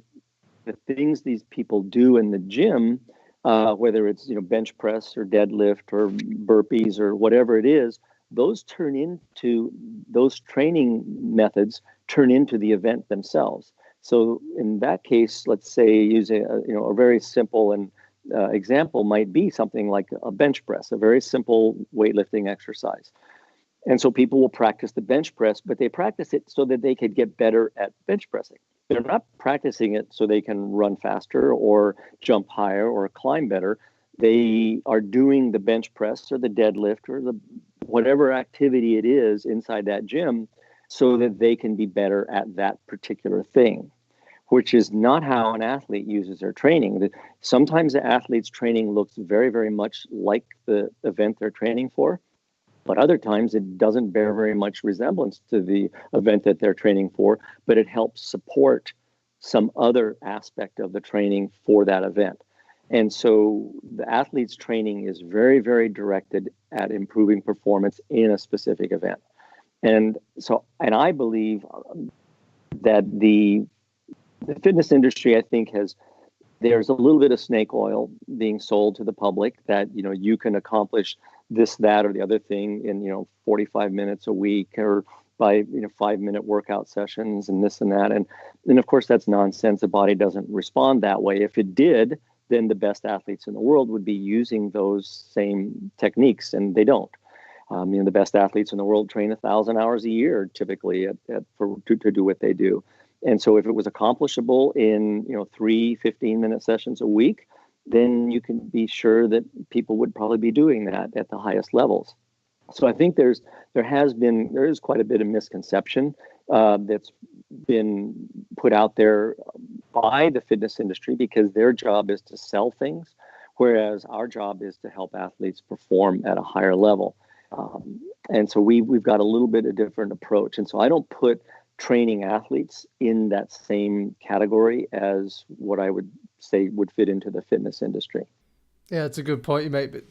the things these people do in the gym, whether it's bench press or deadlift or burpees or whatever it is, those training methods turn into the event themselves. So in that case, let's say using a very simple and example might be something like a bench press, a very simple weightlifting exercise. And so people will practice the bench press, but they practice it so that they could get better at bench pressing. They're not practicing it so they can run faster or jump higher or climb better. They are doing the bench press or the deadlift or the whatever activity it is inside that gym so that they can be better at that particular thing, which is not how an athlete uses their training. Sometimes the athlete's training looks very, very much like the event they're training for, but other times it doesn't bear very much resemblance to the event that they're training for, but it helps support some other aspect of the training for that event. And so the athlete's training is very, very directed at improving performance in a specific event. And I believe that the fitness industry, I think, there's a little bit of snake oil being sold to the public that, you can accomplish this, that, or the other thing in, 45 minutes a week or by, 5-minute workout sessions and this and that. And of course, that's nonsense. The body doesn't respond that way. If it did, then the best athletes in the world would be using those same techniques, and they don't. The best athletes in the world train 1,000 hours a year, typically, to do what they do. And so if it was accomplishable in 3 15-minute sessions a week, then you can be sure that people would probably be doing that at the highest levels. So I think there is quite a bit of misconception that's been put out there by the fitness industry, because their job is to sell things, whereas our job is to help athletes perform at a higher level. And so we've got a little bit of different approach. And so I don't put training athletes in that same category as what I would say would fit into the fitness industry. Yeah, that's a good point you make. But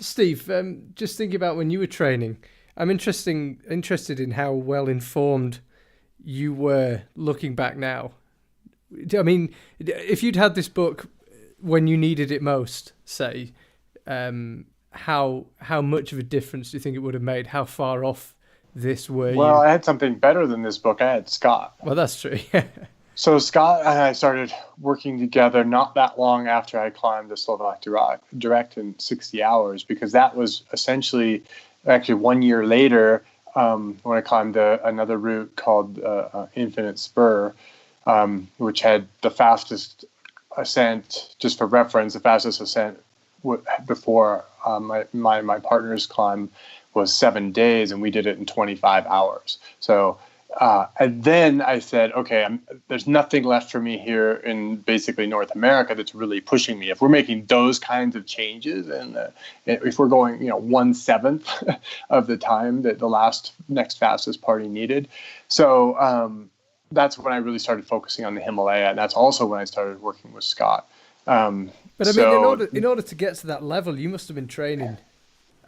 Steve, just thinking about when you were training, I'm interested in how well informed you were looking back now. I mean, if you'd had this book when you needed it most, say, how much of a difference do you think it would have made? How far off this were you? Well, I had something better than this book. I had Scott. Well, that's true. So Scott and I started working together not that long after I climbed the Slovak Direct in 60 hours, because that was essentially actually 1 year later when I climbed another route called Infinite Spur, which had the fastest ascent, just for reference, the fastest ascent before my partner's climb was 7 days, and we did it in 25 hours. So And then I said, okay, there's nothing left for me here in basically North America that's really pushing me. If we're making those kinds of changes, and if we're going, 1/7 of the time that the next fastest party needed, so that's when I really started focusing on the Himalaya, and that's also when I started working with Scott. But I mean, in order to get to that level, you must have been training.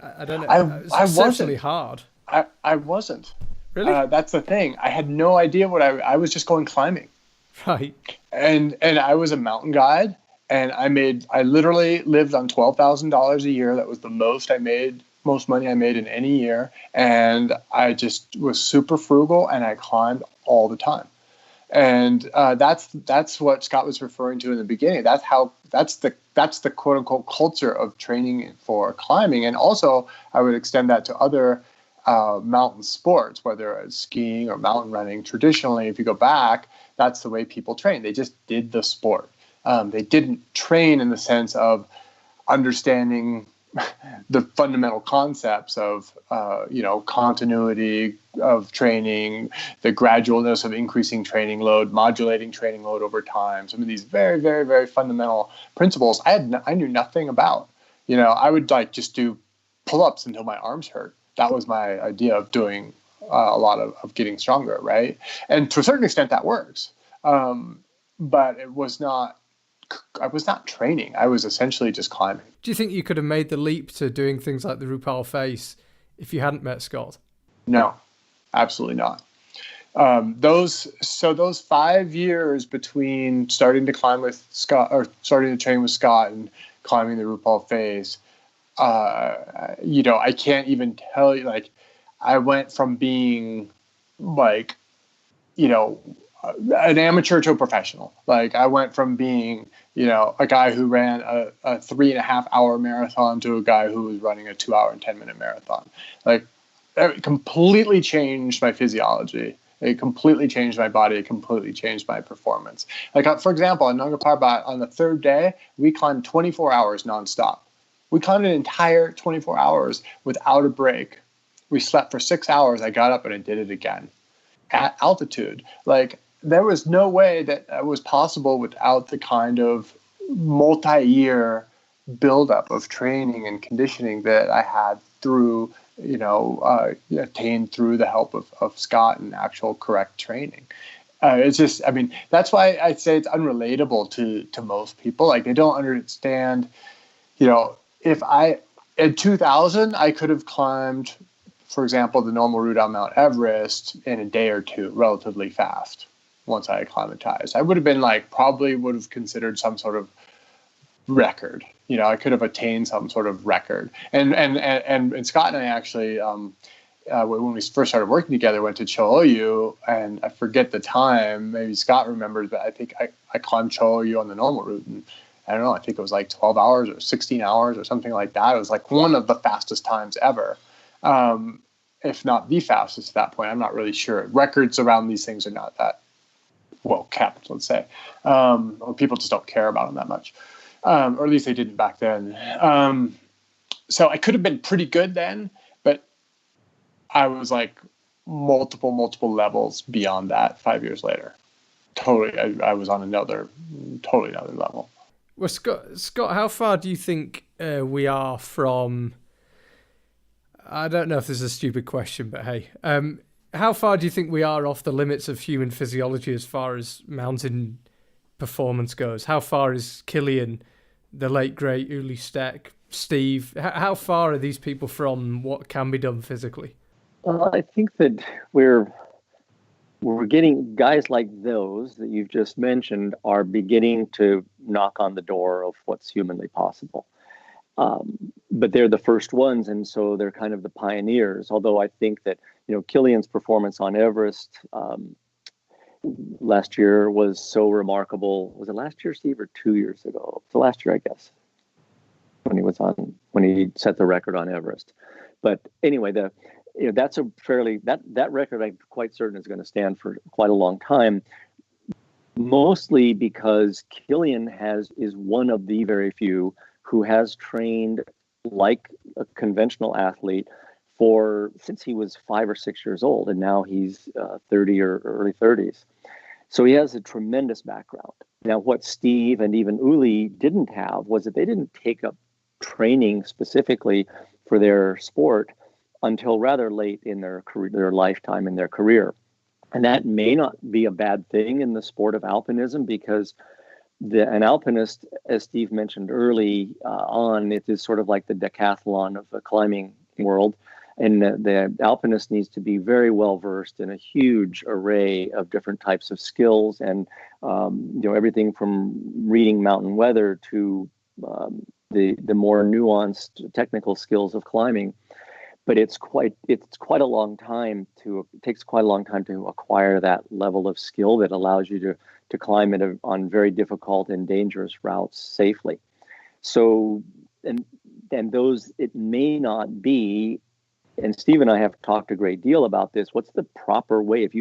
I don't know. It's exceptionally hard. I wasn't. Really? That's the thing. I had no idea what I was just going climbing. Right. And I was a mountain guide, and I literally lived on $12,000 a year. That was the most money I made in any year. And I just was super frugal, and I climbed all the time. And that's what Scott was referring to in the beginning. That's the quote unquote culture of training for climbing. And also I would extend that to other mountain sports, whether it's skiing or mountain running. Traditionally, if you go back, that's the way people train. They just did the sport. They didn't train in the sense of understanding the fundamental concepts of, continuity of training, the gradualness of increasing training load, modulating training load over time. Some of these very, very, very fundamental principles I knew nothing about. I would just do pull-ups until my arms hurt. That was my idea of doing a lot of getting stronger, right? And to a certain extent, that works. But I was not training. I was essentially just climbing. Do you think you could have made the leap to doing things like the Rupal face if you hadn't met Scott? No, absolutely not. Those 5 years between starting to climb with Scott, or starting to train with Scott, and climbing the Rupal face, I can't even tell you. I went from being an amateur to a professional. I went from being, a guy who ran a 3.5 hour marathon to a guy who was running a 2 hour and 10-minute marathon. It completely changed my physiology. It completely changed my body. It completely changed my performance. For example, in Nanga Parbat, on the third day, we climbed 24 hours nonstop. We climbed an entire 24 hours without a break. We slept for 6 hours. I got up and I did it again at altitude. There was no way that was possible without the kind of multi-year buildup of training and conditioning that I had through, attained through the help of Scott and actual correct training. It's just, that's why I'd say it's unrelatable to most people. They don't understand, if in 2000, I could have climbed, for example, the normal route on Mount Everest in a day or two, relatively fast. Once I acclimatized, I would have been probably would have considered some sort of record. I could have attained some sort of record. And Scott and I actually, when we first started working together, went to Cho-Oyu, and I forget the time. Maybe Scott remembers, but I think I climbed Cho-Oyu on the normal route, and I don't know. I think it was 12 hours or 16 hours or something like that. It was one of the fastest times ever. If not the fastest at that point. I'm not really sure. Records around these things are not that well kept, let's say, or people just don't care about them that much, or at least they didn't back then. So I could have been pretty good then, but I was multiple levels beyond that 5 years later. Totally, I was on totally another level. Well, Scott, how far do you think we are from? I don't know if this is a stupid question, but hey, how far do you think we are off the limits of human physiology as far as mountain performance goes? How far is Kilian, the late great Uli Steck, Steve? How far are these people from what can be done physically? Well, I think that we're getting guys like those that you've just mentioned are beginning to knock on the door of what's humanly possible. But they're the first ones, and so they're kind of the pioneers. Although I think that Kilian's performance on Everest last year was so remarkable. Was it last year, Steve, or 2 years ago? So last year, I guess, when he set the record on Everest. But anyway, that's that record I'm quite certain is going to stand for quite a long time. Mostly because Kilian is one of the very few who has trained like a conventional athlete since he was 5 or 6 years old, and now he's 30 or early 30s. So he has a tremendous background. Now, what Steve and even Uli didn't have was that they didn't take up training specifically for their sport until rather late in their career, their lifetime in their career. And that may not be a bad thing in the sport of alpinism, because an alpinist, as Steve mentioned early on, it is sort of like the decathlon of the climbing world. And the alpinist needs to be very well versed in a huge array of different types of skills, and everything from reading mountain weather to the more nuanced technical skills of climbing. But it takes quite a long time to acquire that level of skill that allows you to climb on very difficult and dangerous routes safely. So and those, it may not be. And Steve and I have talked a great deal about this. What's the proper way? If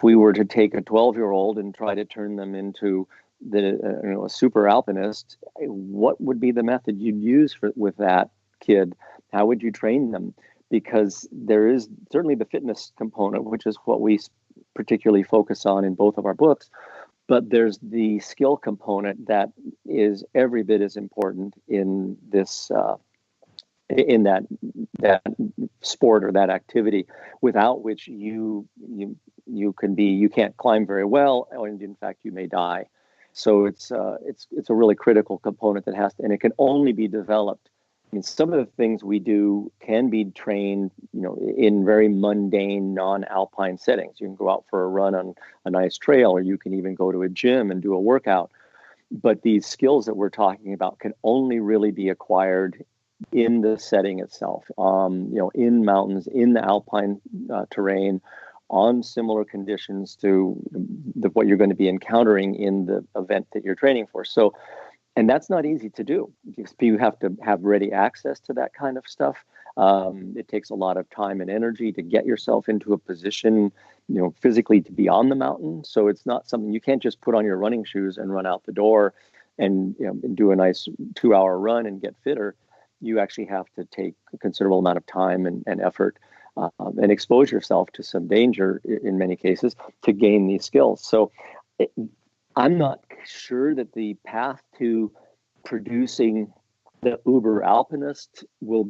we were to take a 12-year-old and try to turn them into a super alpinist, what would be the method you'd use with that kid? How would you train them? Because there is certainly the fitness component, which is what we particularly focus on in both of our books. But there's the skill component that is every bit as important in this. In that sport or that activity, without which you can't climb very well, and in fact you may die. So it's a really critical component that and it can only be developed. I mean, some of the things we do can be trained, in very mundane, non-alpine settings. You can go out for a run on a nice trail, or you can even go to a gym and do a workout. But these skills that we're talking about can only really be acquired in the setting itself, in mountains, in the alpine terrain, on similar conditions to what you're going to be encountering in the event that you're training for. So, and that's not easy to do. You have to have ready access to that kind of stuff. It takes a lot of time and energy to get yourself into a position, physically to be on the mountain. So it's not something you can't just put on your running shoes and run out the door and do a nice 2-hour run and get fitter. You actually have to take a considerable amount of time and effort and expose yourself to some danger in many cases to gain these skills. So I'm not sure that the path to producing the uber alpinist will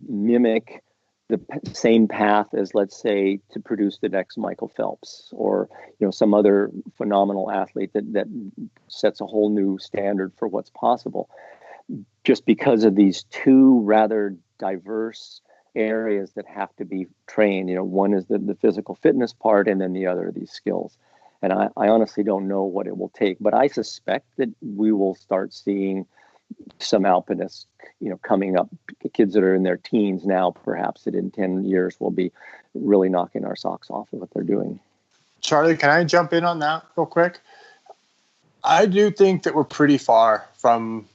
mimic the same path as, let's say, to produce the next Michael Phelps or some other phenomenal athlete that sets a whole new standard for what's possible. Just because of these two rather diverse areas that have to be trained. One is the physical fitness part, and then the other are these skills. And I honestly don't know what it will take, but I suspect that we will start seeing some alpinists, coming up, kids that are in their teens now, perhaps that in 10 years will be really knocking our socks off of what they're doing. Charlie, can I jump in on that real quick? I do think that we're pretty far from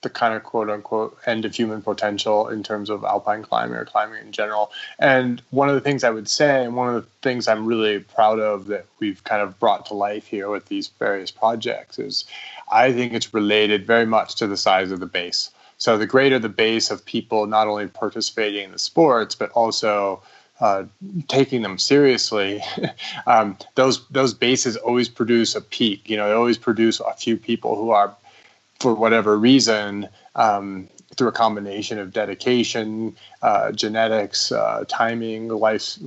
the kind of quote unquote end of human potential in terms of alpine climbing or climbing in general. And one of the things I would say, and one of the things I'm really proud of that we've kind of brought to life here with these various projects, is I think it's related very much to the size of the base. So the greater the base of people not only participating in the sports, but also taking them seriously, those bases always produce a peak. They always produce a few people who are, for whatever reason, through a combination of dedication, genetics, timing, life,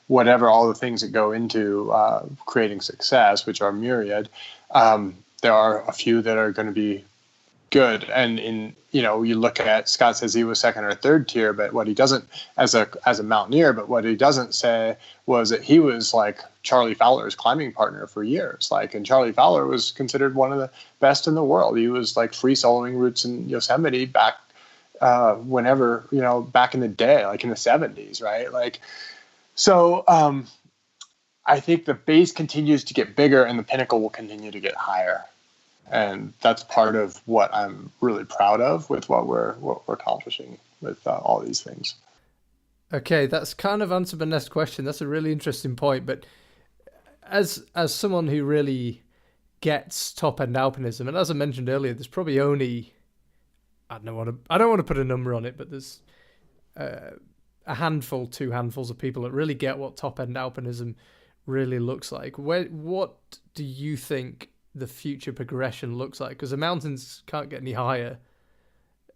whatever, all the things that go into creating success, which are myriad, there are a few that are going to be good. And you look at, Scott says he was second or third tier, but what he doesn't, as a mountaineer, but what he doesn't say was that he was like Charlie Fowler's climbing partner for years. And Charlie Fowler was considered one of the best in the world. He was like free soloing routes in Yosemite back whenever, back in the day, like in the 70s, right? So I think the base continues to get bigger and the pinnacle will continue to get higher. And that's part of what I'm really proud of with what we're accomplishing with all these things. Okay, that's kind of answered my next question. That's a really interesting point. But as someone who really gets top end alpinism, and as I mentioned earlier, there's probably only, I don't want to put a number on it, but there's a handful, two handfuls of people that really get what top end alpinism really looks like. What do you think the future progression looks like? Because the mountains can't get any higher.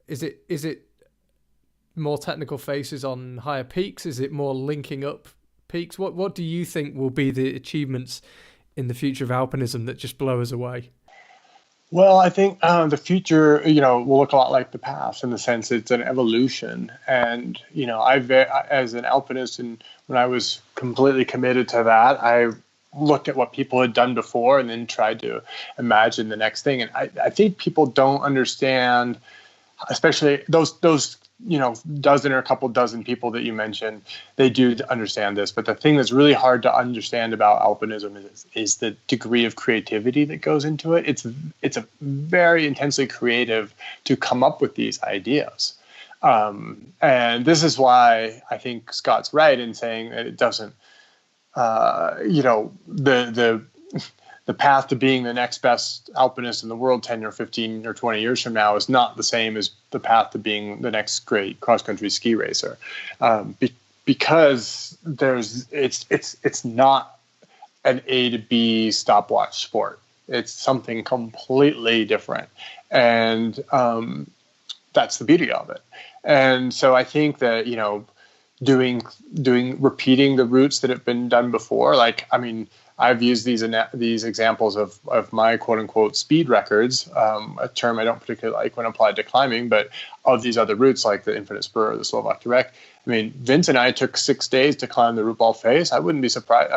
Is it more technical faces on higher peaks? Is it more linking up peaks? What do you think will be the achievements in the future of alpinism that just blow us away? Well, I think the future, will look a lot like the past in the sense it's an evolution. And, as an alpinist, and when I was completely committed to that, I looked at what people had done before and then tried to imagine the next thing. And I think people don't understand, especially those dozen or a couple dozen people that you mentioned, they do understand this. But the thing that's really hard to understand about alpinism is the degree of creativity that goes into it. It's a very intensely creative to come up with these ideas. And this is why I think Scott's right in saying that it doesn't, the path to being the next best alpinist in the world 10 or 15 or 20 years from now is not the same as the path to being the next great cross-country ski racer, because it's not an A to B stopwatch sport. It's something completely different, and that's the beauty of it. And so I think that repeating the routes that have been done before, I've used these examples of my quote unquote speed records, a term I don't particularly like when applied to climbing, but of these other routes like the Infinite Spur or the Slovak Direct. Vince and I took 6 days to climb the Rupal Face. I wouldn't be surprised.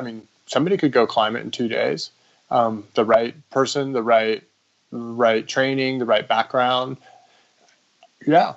Somebody could go climb it in 2 days. The right person, the right training, the right background. Yeah,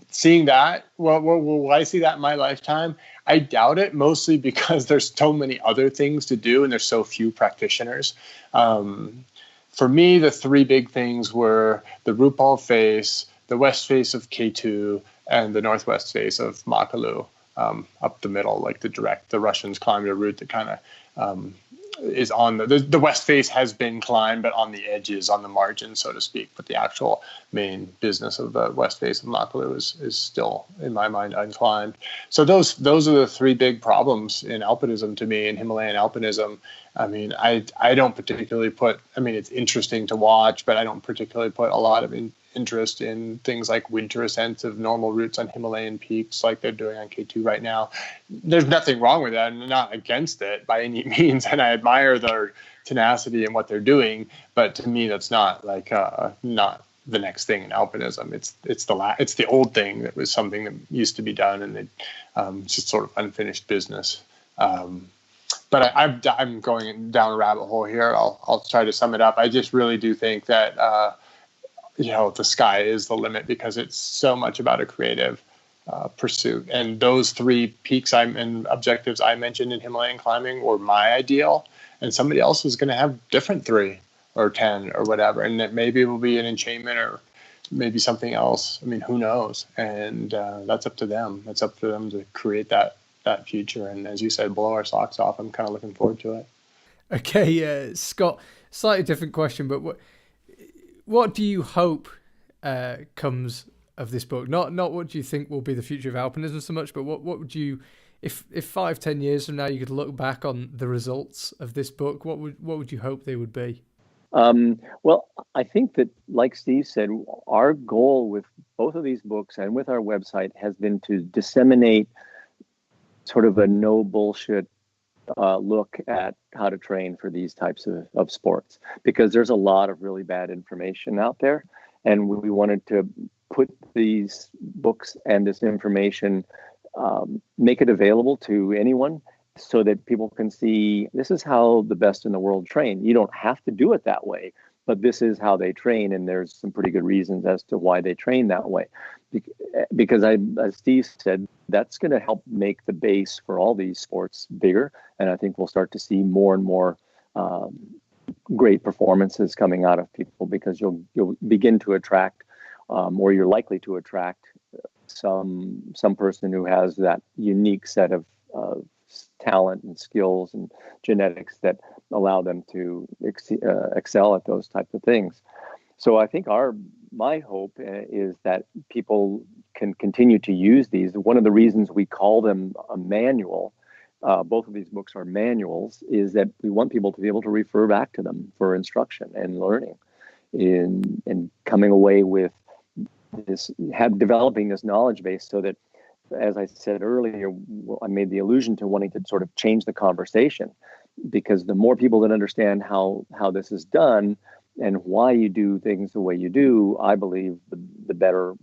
seeing that, will I see that in my lifetime? I doubt it, mostly because there's so many other things to do and there's so few practitioners. For me, the 3 big things were the Rupal Face, the west face of K2, and the northwest face of Makalu, up the middle, like the Russians climbed a route that kind of is on the west face has been climbed, but on the edges, on the margin, so to speak. But the actual main business of the west face of Makalu is still, in my mind, unclimbed. So those are the 3 big problems in alpinism to me, in Himalayan alpinism. I don't particularly put. It's interesting to watch, but I don't particularly put a lot of interest in things like winter ascents of normal routes on Himalayan peaks like they're doing on K2 right now. There's nothing wrong with that. I'm not against it by any means, and I admire their tenacity and what they're doing. But to me, that's not not the next thing in alpinism. It's the old thing that was something that used to be done, and it's just sort of unfinished business. But I'm going down a rabbit hole here. I'll try to sum it up. I just really do think that the sky is the limit, because it's so much about a creative pursuit. And those 3 peaks and objectives I mentioned in Himalayan climbing were my ideal, and somebody else is going to have different 3 or 10 or whatever, and that maybe it will be an enchainment or maybe something else. Who knows? And that's up to them. It's up to them to create that future. And as you said, blow our socks off. I'm kind of looking forward to it. Okay, Scott, slightly different question, but what do you hope comes of this book? Not what do you think will be the future of alpinism so much, but what would you, if 5-10 years from now you could look back on the results of this book, what would you hope they would be? Well, I think that, like Steve said, our goal with both of these books and with our website has been to disseminate sort of a no bullshit look at how to train for these types of sports, because there's a lot of really bad information out there, and we wanted to put these books and this information, make it available to anyone, so that people can see this is how the best in the world train. You don't have to do it that way, but this is how they train, and there's some pretty good reasons as to why they train that way. Because as Steve said, that's going to help make the base for all these sports bigger, and I think we'll start to see more and more great performances coming out of people, because you'll begin to attract, or you're likely to attract some person who has that unique set of talent and skills and genetics that allow them to excel at those types of things. So I think our my hope is that people can continue to use these. One of the reasons we call them a manual, both of these books are manuals, is that we want people to be able to refer back to them for instruction and learning, in coming away with this, developing this knowledge base, so that, as I said earlier, I made the allusion to wanting to sort of change the conversation, because the more people that understand how this is done and why you do things the way you do, I believe the better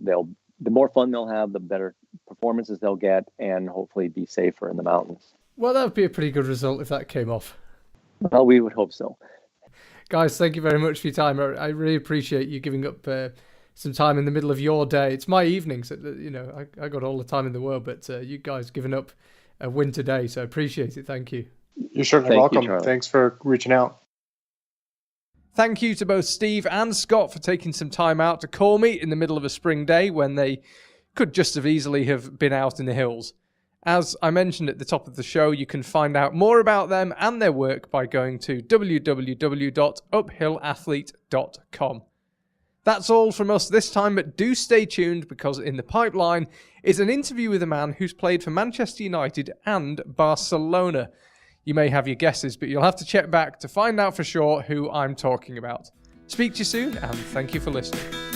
the more fun they'll have, the better performances they'll get, and hopefully be safer in the mountains. Well, that would be a pretty good result if that came off. Well, we would hope so. Guys, thank you very much for your time. I really appreciate you giving up some time in the middle of your day. It's my evening, so I got all the time in the world, but you guys giving up a winter day, so I appreciate it. Thank you. You're certainly welcome. Thanks for reaching out. Thank you to both Steve and Scott for taking some time out to call me in the middle of a spring day when they could just as easily have been out in the hills. As I mentioned at the top of the show, you can find out more about them and their work by going to www.uphillathlete.com. That's all from us this time, but do stay tuned, because in the pipeline is an interview with a man who's played for Manchester United and Barcelona. You may have your guesses, but you'll have to check back to find out for sure who I'm talking about. Speak to you soon, and thank you for listening.